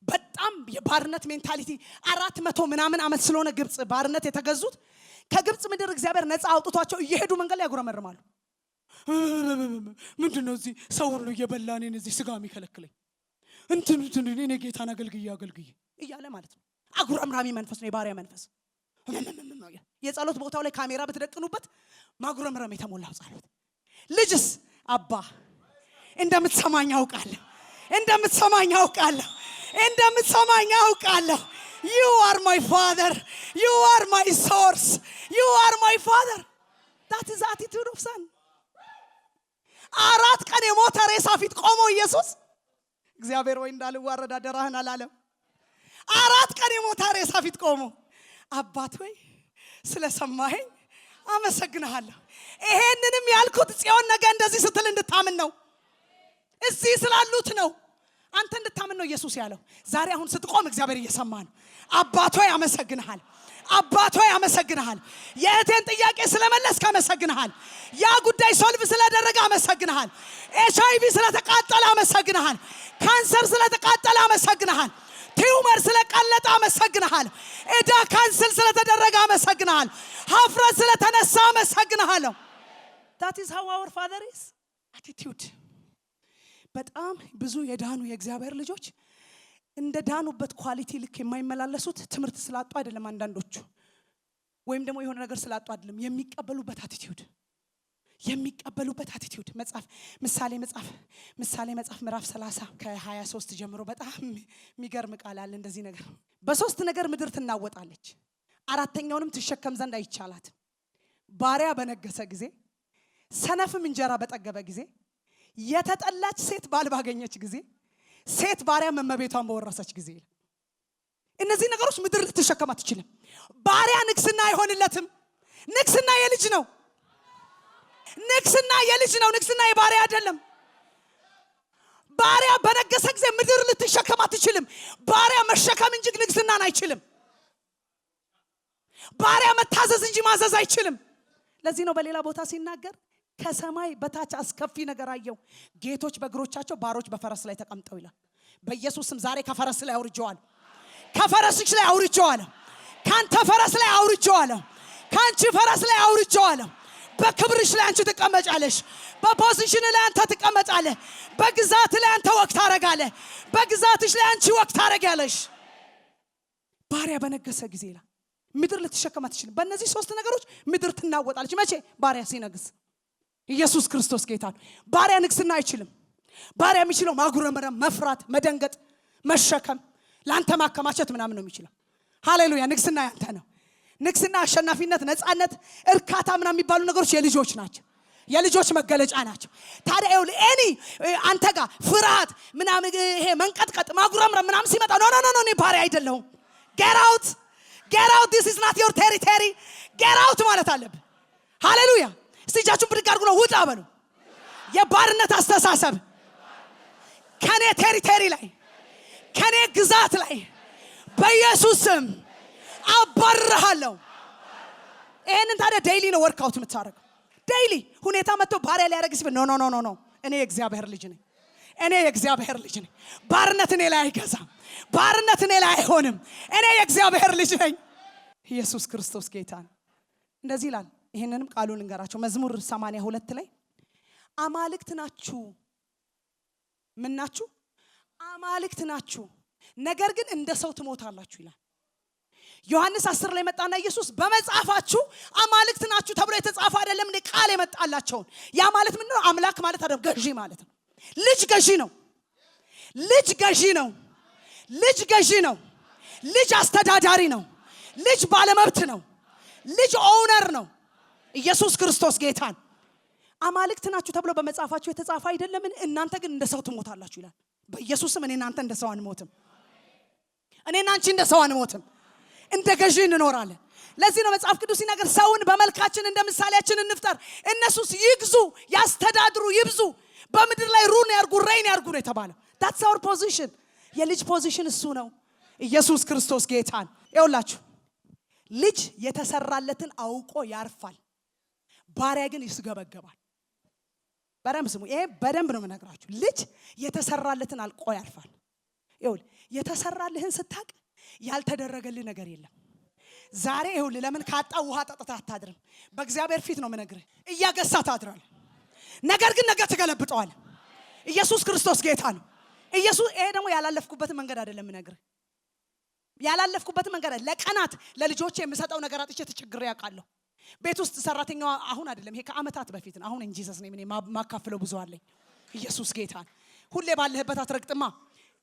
Speaker 1: በጣም የባርነት ሜንታሊቲ 400 ምናምን ዓመት ስለሆነ ግብፅ ባርነት የተገዙት ከግብፅ ምድር እግዚአብሔር ነፃ አውጥቷቸው እየሄዱ መንገድ ላይ ያጉረመርማሉ። ምንድነው እዚህ ሰው ሁሉ እየበላ እኔን እዚህ ስጋ የሚከለክለኝ እንትን እኔ ጌታን አገልግዬ እያለ ማለት ነው። አጉረምራሚ መንፈስ ነው፣ የባሪያ መንፈስ። የጸሎት ቦታው ላይ ካሜራ ብትደቅኑበት ማጉረምረም የተሞላው ጸሎት። ልጅስ አባ እንደምትሰማኝ አውቃለሁ፣ እንደምትሰማኝ አውቃለሁ። You are my father. You are my source. You are my father. That is the attitude of son. 4 ቀን የሞተ ሬሳ ፊት ቆሞ ኢየሱስ እግዚአብሔር ወይ እንዳልዋረድ አደራህን አላለም። 4 ቀን የሞተ ሬሳ ፊት ቆሞ አባት ወይ ስለሰማኸኝ አመሰግናለሁ። ይሄንንም ያልኩት ጽዮን ነገ እንደዚህ ስትል እንድታምን ነው። እዚህ ስላሉት ነው። አንተ እንድታምን ነው ኢየሱስ ያለው። ዛሬ አሁን ስትቆም እግዚአብሔር እየሰማ ነው። አባቶ ያመሰግናል። የእቴን ጥያቄ ስለመለስክ አመሰግናል። ያ ጉዳይ ሶልቭ ስለደረገ አመሰግናል። HIV ስለተቃጠለ አመሰግናል። ካንሰር ስለተቃጠለ አመሰግናል። ቲዩመር ስለቀለጠ አመሰግናል። እዳ ካንሰል ስለተደረገ አመሰግናል። ሀፍረት ስለተነሳ አመሰግናለሁ። that is how our father is attitude። በጣም ብዙ የዳኑ የእግዚአብሔር ልጆች እንደ ዳኑበት ኳሊቲ ልክ የማይመላለሱት ትምህርት ስላጡ አይደለም። አንዳንዶቹ ወይም ደግሞ የሆነ ነገር ስላጡ አይደለም። የሚቀበሉበት አቲቲዩድ ምሳሌ መጽሐፍ ምዕራፍ 30 ከ23 ጀምሮ በጣም የሚገርም ቃል አለ። እንደዚህ ነገር በሶስት ነገር ምድር ትናወጣለች፣ አራተኛውንም ትሸከም ዘንድ አይቻላት። ባሪያ በነገሰ ጊዜ፣ ሰነፍም እንጀራ በጠገበ ጊዜ፣ የተጠላች ሴት ባል ባገኘች ጊዜ፣ ሴት ባሪያ መመቤቷን በወረሰች ጊዜ። እነዚህ ነገሮች ምድር ልትሸከም አትችልም። ባሪያ ንግስና አይሆንለትም። ንግስና የልጅ ነው። ንግስና የባሪያ አይደለም። ባሪያ በነገሰ ጊዜ ምድር ልትሸከም አትችልም። ባሪያ መሸከም እንጂ ንግስናን አይችልም። ባሪያ መታዘዝ እንጂ ማዘዝ አይችልም። ለዚህ ነው በሌላ ቦታ ሲናገር ከሰማይ በታች አስከፊ ነገር አየው፣ ጌቶች በእግሮቻቸው ባሮች በፈረስ ላይ ተቀምጠው ይላል። በኢየሱስም ዛሬ ከፈረስ ላይ አውርጄዋለሁ። ከፈረስሽ ላይ አውርጄዋለሁ። ካንተ ፈረስ ላይ አውርጄዋለሁ። ካንቺ ፈረስ ላይ አውርጄዋለሁ። በክብርሽ ላይ አንቺ ትቀመጫለሽ። በፖዚሽን ላይ አንተ ትቀመጣለህ። በግዛት ላይ አንተ ወቅት ታረጋለህ። በግዛትሽ ላይ አንቺ ወቅት ታረጋለሽ። ባሪያ በነገሰ ጊዜ ይላል ምድር ልትሸከም አትችልም። በእነዚህ ሶስት ነገሮች ምድር ትናወጣለች። መቼ? ባሪያ ሲነግስ። ኢየሱስ ክርስቶስ ጌታ ነው። ባሪያ ንግስና አይችልም። ባሪያ የሚችለው ማጉረምረም፣ መፍራት፣ መደንገጥ፣ መሸከም፣ ላንተ ማከማቸት ምናምን ነው የሚችለው። ሃሌሉያ! ንግስና ያንተ ነው። ንግስና አሸናፊነት፣ ነፃነት፣ እርካታ ምናምን የሚባሉ ነገሮች የልጆች ናቸው። የልጆች መገለጫ ናቸው። ታዲያ እኔ አንተ ጋር ፍርሃት ምናምን ይሄ መንቀጥቀጥ ማጉረምረም ምናምን ሲመጣ ኖ ኖ ኖ እኔ ባሪያ አይደለሁም። get out this is not your territory get out ማለት አለብህ። ሃሌሉያ! እስቲ እጃችሁን ብድግ አድርጉ ነው ውጣ በሉ። የባርነት አስተሳሰብ ከኔ ቴሪቶሪ ላይ ከኔ ግዛት ላይ በኢየሱስ ስም አባርሃለሁ። ይሄንን ታዲያ ዴይሊ ነው ወርክአውት የምታደርገው። ዴይሊ ሁኔታ መጥቶ ባሪያ ሊያደርግ ሲል ኖ ኖ ኖ ኖ እኔ የእግዚአብሔር ልጅ ነኝ። እኔ የእግዚአብሔር ልጅ ነኝ። ባርነት እኔ ላይ አይገዛም። ባርነት እኔ ላይ አይሆንም። እኔ የእግዚአብሔር ልጅ ነኝ። ኢየሱስ ክርስቶስ ጌታ ነው። እንደዚህ ይላል። ይሄንንም ቃሉን እንገራቸው። መዝሙር 82 ላይ አማልክት ናችሁ። ምን ናችሁ? አማልክት ናችሁ፣ ነገር ግን እንደ ሰው ትሞታላችሁ ይላል። ዮሐንስ 10 ላይ መጣና ኢየሱስ በመጽሐፋችሁ አማልክት ናችሁ ተብሎ የተጻፈ አይደለም እንዴ? ቃል የመጣላቸውን ያ ማለት ምንድነው? አምላክ ማለት አይደለም፣ ገዢ ማለት ነው። ልጅ ገዢ ነው። ልጅ ገዢ ነው። ልጅ ገዢ ነው። ልጅ አስተዳዳሪ ነው። ልጅ ባለመብት ነው። ልጅ ኦውነር ነው። ኢየሱስ ክርስቶስ ጌታን አማልክት ናችሁ ተብሎ በመጽሐፋችሁ የተጻፈ አይደለምን? እናንተ ግን እንደ ሰው ትሞታላችሁ ይላል። በኢየሱስም እኔና አንተ እንደ ሰው አንሞትም። እኔና አንቺ እንደ ሰው አንሞትም። እንደ ገዢ እንኖራለን። ለዚህ ነው መጽሐፍ ቅዱስ ሲናገር ሰውን በመልካችን እንደ ምሳሌያችን እንፍጠር፣ እነሱስ ይግዙ፣ ያስተዳድሩ፣ ይብዙ፣ በምድር ላይ ሩን ያርጉ፣ ሬን ያርጉ ነው የተባለው። that's our position። የልጅ ፖዚሽን እሱ ነው። ኢየሱስ ክርስቶስ ጌታን ይውላችሁ። ልጅ የተሰራለትን አውቆ ያርፋል፣ ባሪያ ግን ይስገበገባል። በደንብ ስሙ። ይሄ በደንብ ነው የምነግራችሁ። ልጅ የተሰራለትን አውቆ ያርፋል። ይውል የተሰራልህን ስታቅ ያልተደረገልህ ነገር የለም። ዛሬ ይውል ለምን ካጣ ውሃ ጠጥታ አታድርም? በእግዚአብሔር ፊት ነው የምነግርህ። እያገሳ ታድራለህ። ነገር ግን ነገ ትገለብጠዋል። ኢየሱስ ክርስቶስ ጌታ ነው። ኢየሱስ ይሄ ደግሞ ያላለፍኩበትን መንገድ አይደለም የምነግርህ። ያላለፍኩበትን መንገድ ለቀናት ለልጆቼ የምሰጠው ነገር አጥቼ ተቸግሬ ያውቃለሁ። ቤት ውስጥ ሰራተኛዋ አሁን አይደለም፣ ይሄ ከአመታት በፊት ነው። አሁን ኢየሱስ ነው እኔ ማካፍለው ብዙ አለኝ። ኢየሱስ ጌታ ሁሌ ባለህበት አትረግጥማ።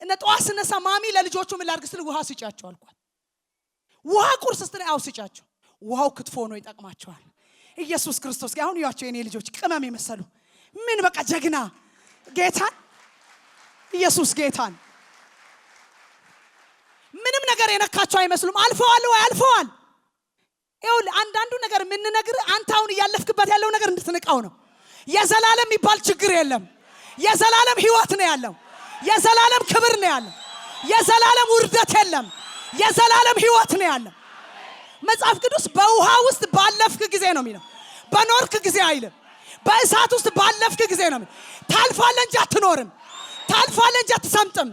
Speaker 1: እነ ጠዋት ስነሳ ማሚ ለልጆቹ ምን ላድርግ ስል ውሃ ስጫቸው አልኳት። ውሃ ቁርስ ስትል አው ስጫቸው። ውሃው ክትፎ ነው ይጠቅማቸዋል። ኢየሱስ ክርስቶስ አሁን ያቸው የኔ ልጆች ቅመም የመሰሉ ምን በቃ ጀግና ጌታን ኢየሱስ ጌታን ምንም ነገር የነካቸው አይመስሉም። አልፈዋል ወይ አልፈዋል። ይሁን አንዳንዱ ነገር ምን ነገር አንተ አሁን ያለፍክበት ያለው ነገር እንድትነቃው ነው። የዘላለም የሚባል ችግር የለም። የዘላለም ህይወት ነው ያለው። የዘላለም ክብር ነው ያለው። የዘላለም ውርደት የለም። የዘላለም ህይወት ነው ያለው። መጽሐፍ ቅዱስ በውሃ ውስጥ ባለፍክ ጊዜ ነው የሚለው፣ በኖርክ ጊዜ አይልም። በእሳት ውስጥ ባለፍክ ጊዜ ነው የሚለው። ታልፋለህ እንጂ አትኖርም። ታልፋለህ እንጂ አትሰምጥም።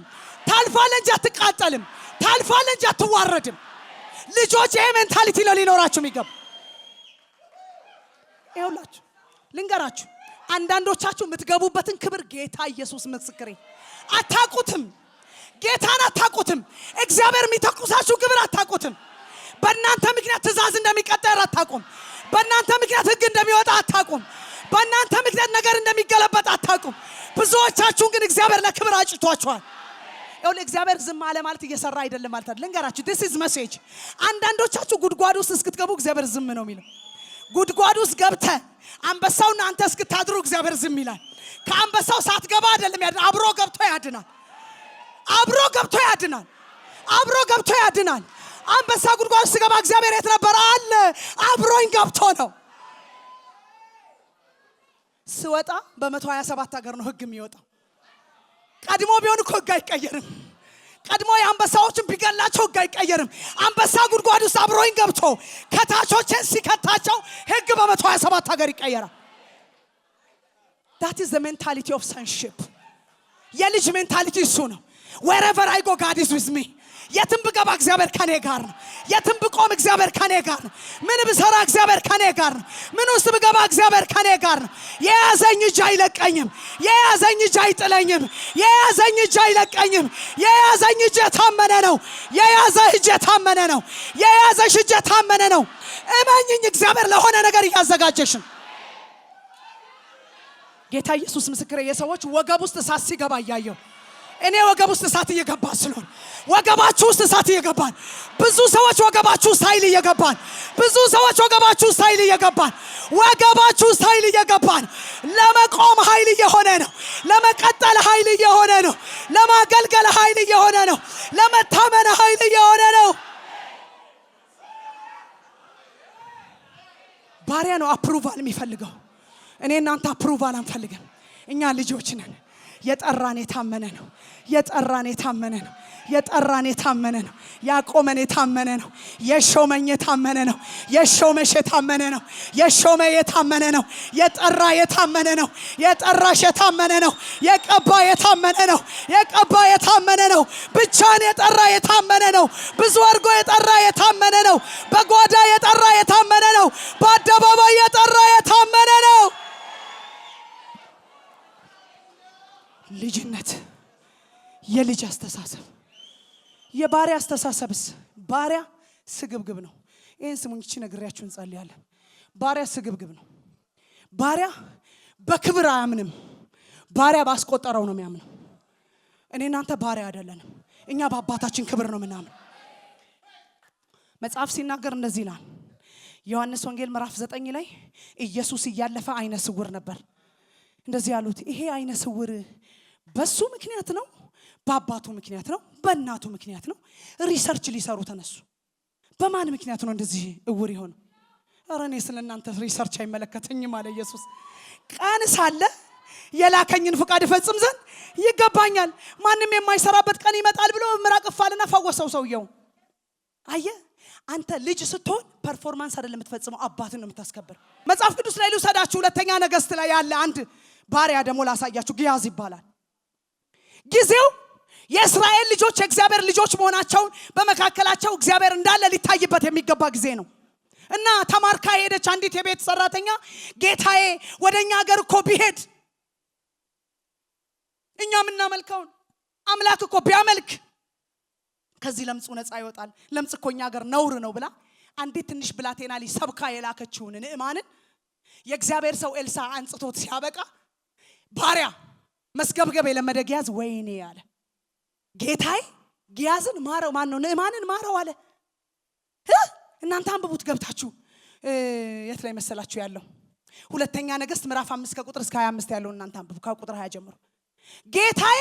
Speaker 1: ታልፋለህ እንጂ አትቃጠልም። ታልፋለህ እንጂ አትዋረድም። ልጆች ይሄ ሜንታሊቲ ነው ሊኖራችሁ የሚገባ። ይኸውላችሁ ልንገራችሁ፣ አንዳንዶቻችሁ የምትገቡበትን ክብር ጌታ ኢየሱስ ምስክሬ አታውቁትም። ጌታን አታውቁትም። እግዚአብሔር የሚተኩሳችሁ ክብር አታውቁትም። በእናንተ ምክንያት ትእዛዝ እንደሚቀጠር አታውቁም። በእናንተ ምክንያት ህግ እንደሚወጣ አታውቁም። በእናንተ ምክንያት ነገር እንደሚገለበጥ አታውቁም። ብዙዎቻችሁን ግን እግዚአብሔር ለክብር አጭቷችኋል። ይኸውልህ እግዚአብሔር ዝም አለ ማለት እየሰራ አይደለም ማለት አይደል። ልንገራችሁ this is message። አንዳንዶቻችሁ ጉድጓድ ውስጥ እስክትገቡ እግዚአብሔር ዝም ነው የሚለው። ጉድጓድ ውስጥ ገብተህ አንበሳውና አንተ እስክታድሩ እግዚአብሔር ዝም ይላል። ከአንበሳው ሳትገባ አይደለም ያድናል፣ አብሮ ገብቶ ያድናል። አብሮ ገብቶ ያድናል። አብሮ ገብቶ ያድናል። አንበሳ ጉድጓድ ውስጥ ገባ እግዚአብሔር የት ነበር አለ? አብሮኝ ገብቶ ነው። ስወጣ በ127 ሀገር ነው ህግ የሚወጣው። ቀድሞ ቢሆን እኮ ህግ አይቀየርም። ቀድሞ የአንበሳዎችን ቢገላቸው ህግ አይቀየርም። አንበሳ ጉድጓድ ውስጥ አብሮኝ ገብቶ ከታቾችን ሲከታቸው ህግ በ127 ሀገር ይቀየራል። that is the mentality of sonship። የልጅ ሜንታሊቲ እሱ ነው። wherever I go God is with me። የትም ብገባ እግዚአብሔር ከኔ ጋር ነው። የትም ብቆም እግዚአብሔር ከኔ ጋር ነው። ምን ብሰራ እግዚአብሔር ከኔ ጋር ነው። ምን ውስጥ ብገባ እግዚአብሔር ከኔ ጋር ነው። የያዘኝ እጅ አይለቀኝም። የያዘኝ እጅ አይጥለኝም። የያዘኝ እጅ አይለቀኝም። የያዘኝ እጅ የታመነ ነው። የያዘ እጅ የታመነ ነው። የያዘሽ እጅ የታመነ ነው። እመኝኝ እግዚአብሔር ለሆነ ነገር እያዘጋጀሽ ነው። ጌታ ኢየሱስ ምስክሬ። የሰዎች ወገብ ውስጥ እሳት ሲገባ እያየሁ እኔ ወገብ ውስጥ እሳት እየገባ ስለሆነ ወገባችሁ ውስጥ እሳት እየገባን ብዙ ሰዎች ወገባችሁ ውስጥ ኃይል እየገባን ብዙ ሰዎች ወገባችሁ ውስጥ ኃይል እየገባን ወገባችሁ ውስጥ ኃይል እየገባን ለመቆም ኃይል እየሆነ ነው። ለመቀጠል ኃይል እየሆነ ነው። ለማገልገል ኃይል እየሆነ ነው። ለመታመን ኃይል እየሆነ ነው። ባሪያ ነው አፕሩቫል የሚፈልገው። እኔ እናንተ አፕሩቫል አንፈልግም። እኛ ልጆች ነን። የጠራን የታመነ ነው። የጠራን የታመነ ነው። የጠራን የታመነ ነው። ያቆመን የታመነ ነው። የሾመኝ የታመነ ነው። የሾመሽ የታመነ ነው። የሾመ የታመነ ነው። የጠራ የታመነ ነው። የጠራሽ የታመነ ነው። የቀባ የታመነ ነው። የቀባ የታመነ ነው። ብቻን የጠራ የታመነ ነው። ብዙ አድርጎ የጠራ የታመነ ነው። በጓዳ የጠራ የታመነ ነው። በአደባባይ የጠራ የታመነ ነው። ልጅነት የልጅ አስተሳሰብ። የባሪያ አስተሳሰብስ ባሪያ ስግብግብ ነው። ይህን ስሙኝ፣ እቺ ነግሬያችሁ እንጸልያለን። ባሪያ ስግብግብ ነው። ባሪያ በክብር አያምንም። ባሪያ ባስቆጠረው ነው የሚያምነው። እኔ እናንተ ባሪያ አይደለንም። እኛ በአባታችን ክብር ነው ምናምን። መጽሐፍ ሲናገር እንደዚህ ይላል። ዮሐንስ ወንጌል ምዕራፍ 9 ላይ ኢየሱስ እያለፈ አይነ ስውር ነበር። እንደዚህ ያሉት ይሄ አይነ ስውር በሱ ምክንያት ነው? በአባቱ ምክንያት ነው? በእናቱ ምክንያት ነው? ሪሰርች ሊሰሩ ተነሱ። በማን ምክንያት ነው እንደዚህ እውር ይሆን? ኧረ እኔ ስለናንተ ሪሰርች አይመለከተኝም አለ ኢየሱስ። ቀን ሳለ የላከኝን ፍቃድ እፈጽም ዘንድ ይገባኛል። ማንም የማይሰራበት ቀን ይመጣል ብሎ ምራቅ ፋልና ፈወሰው ሰውየው። አየ አንተ ልጅ ስትሆን ፐርፎርማንስ አይደለም የምትፈጽመው፣ አባትን ነው የምታስከብር። መጽሐፍ ቅዱስ ላይ ልውሰዳችሁ። ሁለተኛ ነገሥት ላይ ያለ አንድ ባሪያ ደግሞ ላሳያችሁ። ግያዝ ይባላል። ጊዜው የእስራኤል ልጆች የእግዚአብሔር ልጆች መሆናቸውን በመካከላቸው እግዚአብሔር እንዳለ ሊታይበት የሚገባ ጊዜ ነው። እና ተማርካ ሄደች አንዲት የቤት ሰራተኛ። ጌታዬ ወደኛ ሀገር እኮ ቢሄድ እኛ የምናመልከውን አምላክ እኮ ቢያመልክ ከዚህ ለምጹ ነፃ ይወጣል። ለምጽ እኮ እኛ ሀገር ነውር ነው ብላ አንዲት ትንሽ ብላቴና ልጅ ሰብካ የላከችውን ንዕማንን የእግዚአብሔር ሰው ኤልሳ አንጽቶት ሲያበቃ ባሪያ መስገብገብ የለመደ ግያዝ ወይኔ አለ። ጌታዬ ግያዝን ማረው፣ ማን ነው ንዕማንን ማረው አለ። እናንተ አንብቡት ገብታችሁ። የት ላይ መሰላችሁ ያለው? ሁለተኛ ነገሥት ምዕራፍ 5 ከቁጥር እስከ 25 ያለው እናንተ አንብቡ። ከቁጥር 20 ጀምሮ ጌታዬ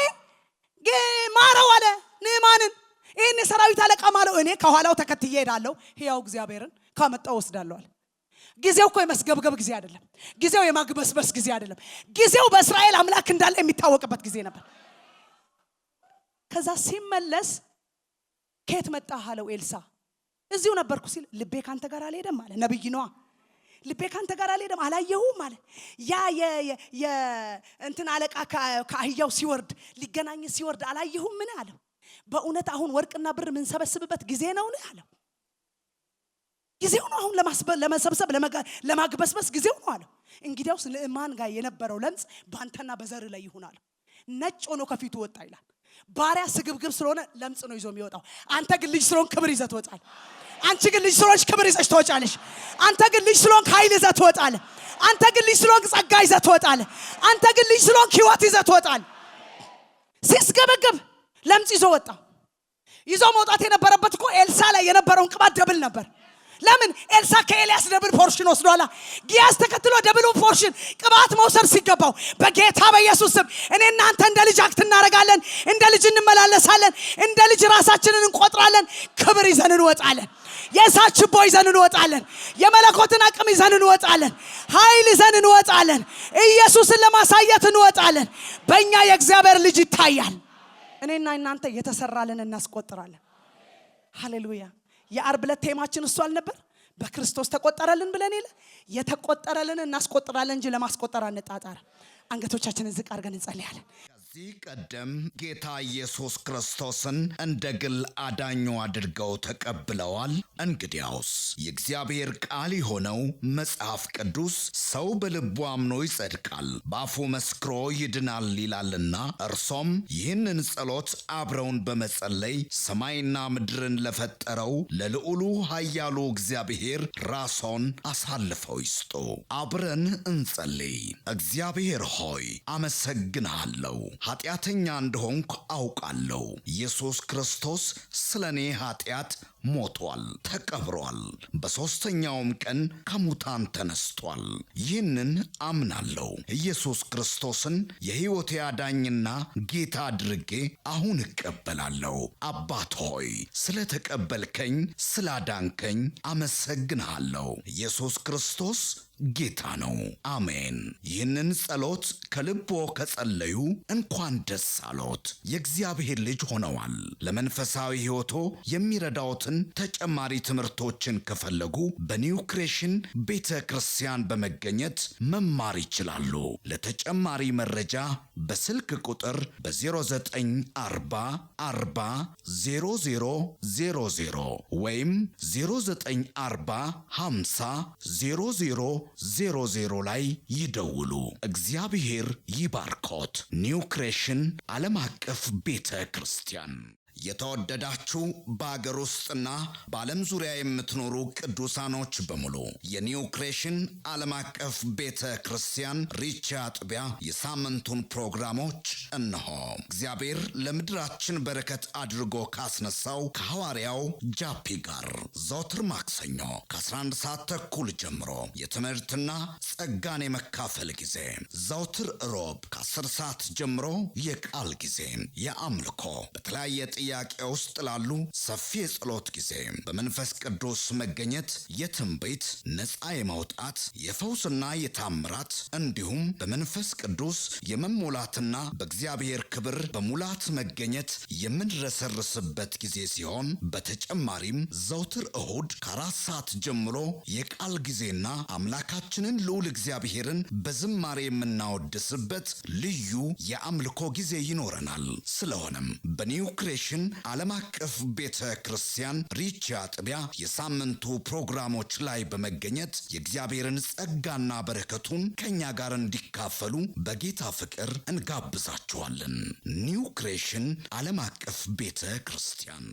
Speaker 1: ማረው አለ ንዕማንን። ይሄን የሰራዊት አለቃ ማለው እኔ ከኋላው ተከትዬ ሄዳለሁ፣ ሕያው እግዚአብሔርን ካመጣው ወስዳለሁ አለ። ጊዜው እኮ የመስገብገብ ጊዜ አይደለም። ጊዜው የማግበስበስ ጊዜ አይደለም። ጊዜው በእስራኤል አምላክ እንዳለ የሚታወቅበት ጊዜ ነበር። ከዛ ሲመለስ ከየት መጣህ አለው ኤልሳ። እዚሁ ነበርኩ ሲል ልቤ ካንተ ጋር አልሄደም አለ። ነብይ ነዋ። ልቤ ካንተ ጋር አልሄደም አላየሁም አለ። ያ እንትን አለቃ ከአህያው ሲወርድ ሊገናኝ ሲወርድ አላየሁም ምን አለው። በእውነት አሁን ወርቅና ብር ምን ሰበስብበት ጊዜ ነው አለው። ጊዜው ነው አሁን ለመሰብሰብ ለማግበስበስ ጊዜው ነው አለው። እንግዲያውስ ንዕማን ጋር የነበረው ለምጽ ባንተና በዘር ላይ ይሆናል። ነጭ ሆኖ ከፊቱ ወጣ ይላል። ባሪያ ስግብግብ ስለሆነ ለምጽ ነው ይዞ የሚወጣው። አንተ ግን ልጅ ስለሆንክ ክብር ይዘህ ትወጣለህ። አንቺ ግን ልጅ ስለሆንሽ ክብር ይዘሽ ትወጫለሽ። አንተ ግን ልጅ ስለሆንክ ኃይል ይዘህ ትወጣለህ። አንተ ግን ልጅ ስለሆንክ ጸጋ ይዘህ ትወጣለህ። አንተ ግን ልጅ ስለሆንክ ሕይወት ይዘህ ትወጣለህ። ሲስገበገብ ለምጽ ይዞ ወጣ። ይዞ መውጣት የነበረበት እኮ ኤልሳ ላይ የነበረውን ቅባት ደብል ነበር። ለምን? ኤልሳ ከኤልያስ ደብል ፖርሽን ወስዷላ። ግያዝ ተከትሎ ደብል ፖርሽን ቅባት መውሰድ ሲገባው በጌታ በኢየሱስ ስም እኔ እናንተ እንደ ልጅ አክት እናደርጋለን፣ እንደ ልጅ እንመላለሳለን፣ እንደ ልጅ ራሳችንን እንቆጥራለን። ክብር ይዘን እንወጣለን። የእሳት ችቦ ይዘን እንወጣለን። የመለኮትን አቅም ይዘን እንወጣለን። ኃይል ይዘን እንወጣለን። ኢየሱስን ለማሳየት እንወጣለን። በእኛ የእግዚአብሔር ልጅ ይታያል። እኔና እናንተ የተሰራልን እናስቆጥራለን። ሃሌሉያ። የዓርብ ዕለት ቴማችን እሱ አልነበር? በክርስቶስ ተቆጠረልን ብለን ይለ የተቆጠረልን እናስቆጥራለን እንጂ ለማስቆጠር አንጣጣር። አንገቶቻችንን ዝቅ አድርገን እንጸልያለን።
Speaker 2: ከዚህ ቀደም ጌታ ኢየሱስ ክርስቶስን እንደ ግል አዳኙ አድርገው ተቀብለዋል? እንግዲያውስ የእግዚአብሔር ቃል የሆነው መጽሐፍ ቅዱስ ሰው በልቡ አምኖ ይጸድቃል፣ በአፉ መስክሮ ይድናል ይላልና እርሶም ይህንን ጸሎት አብረውን በመጸለይ ሰማይና ምድርን ለፈጠረው ለልዑሉ ኃያሉ እግዚአብሔር ራስዎን አሳልፈው ይስጡ። አብረን እንጸልይ። እግዚአብሔር ሆይ አመሰግንሃለሁ። ኃጢአተኛ እንደሆንኩ አውቃለሁ። ኢየሱስ ክርስቶስ ስለ እኔ ኃጢአት ሞቷል፣ ተቀብሯል፣ በሦስተኛውም ቀን ከሙታን ተነስቷል። ይህንን አምናለሁ። ኢየሱስ ክርስቶስን የሕይወቴ አዳኝና ጌታ አድርጌ አሁን እቀበላለሁ። አባት ሆይ ስለ ተቀበልከኝ፣ ስላዳንከኝ አመሰግንሃለሁ። ኢየሱስ ክርስቶስ ጌታ ነው። አሜን። ይህንን ጸሎት ከልቦ ከጸለዩ እንኳን ደስ አሎት፣ የእግዚአብሔር ልጅ ሆነዋል። ለመንፈሳዊ ሕይወቶ የሚረዳዎትን ተጨማሪ ትምህርቶችን ከፈለጉ በኒው ክሬሽን ቤተ ክርስቲያን በመገኘት መማር ይችላሉ። ለተጨማሪ መረጃ በስልክ ቁጥር በ0940 40 0000 ወይም 0940 50 0000 ላይ ይደውሉ። እግዚአብሔር ይባርኮት። ኒው ክሬሽን ዓለም አቀፍ ቤተ ክርስቲያን። የተወደዳችሁ በአገር ውስጥና በዓለም ዙሪያ የምትኖሩ ቅዱሳኖች በሙሉ የኒው ክሬሽን ዓለም አቀፍ ቤተ ክርስቲያን ሪቻ አጥቢያ የሳምንቱን ፕሮግራሞች እነሆ። እግዚአብሔር ለምድራችን በረከት አድርጎ ካስነሳው ከሐዋርያው ጃፒ ጋር ዘወትር ማክሰኞ ከ11 ሰዓት ተኩል ጀምሮ የትምህርትና ጸጋን የመካፈል ጊዜ፣ ዘወትር ሮብ ከ10 ሰዓት ጀምሮ የቃል ጊዜ፣ የአምልኮ በተለያየ ጥያቄ ውስጥ ላሉ ሰፊ የጸሎት ጊዜ፣ በመንፈስ ቅዱስ መገኘት የትንቢት ነፃ የማውጣት የፈውስና የታምራት እንዲሁም በመንፈስ ቅዱስ የመሞላትና በእግዚአብሔር ክብር በሙላት መገኘት የምንረሰርስበት ጊዜ ሲሆን በተጨማሪም ዘውትር እሁድ ከ4 ሰዓት ጀምሮ የቃል ጊዜና አምላካችንን ልዑል እግዚአብሔርን በዝማሬ የምናወድስበት ልዩ የአምልኮ ጊዜ ይኖረናል። ስለሆነም በኒው ክሬሽን ዓለም አቀፍ ቤተ ክርስቲያን ሪቻ አጥቢያ የሳምንቱ ፕሮግራሞች ላይ በመገኘት የእግዚአብሔርን ጸጋና በረከቱን ከኛ ጋር እንዲካፈሉ በጌታ ፍቅር እንጋብዛችኋለን። ኒው ክሬሽን ዓለም አቀፍ ቤተ ክርስቲያን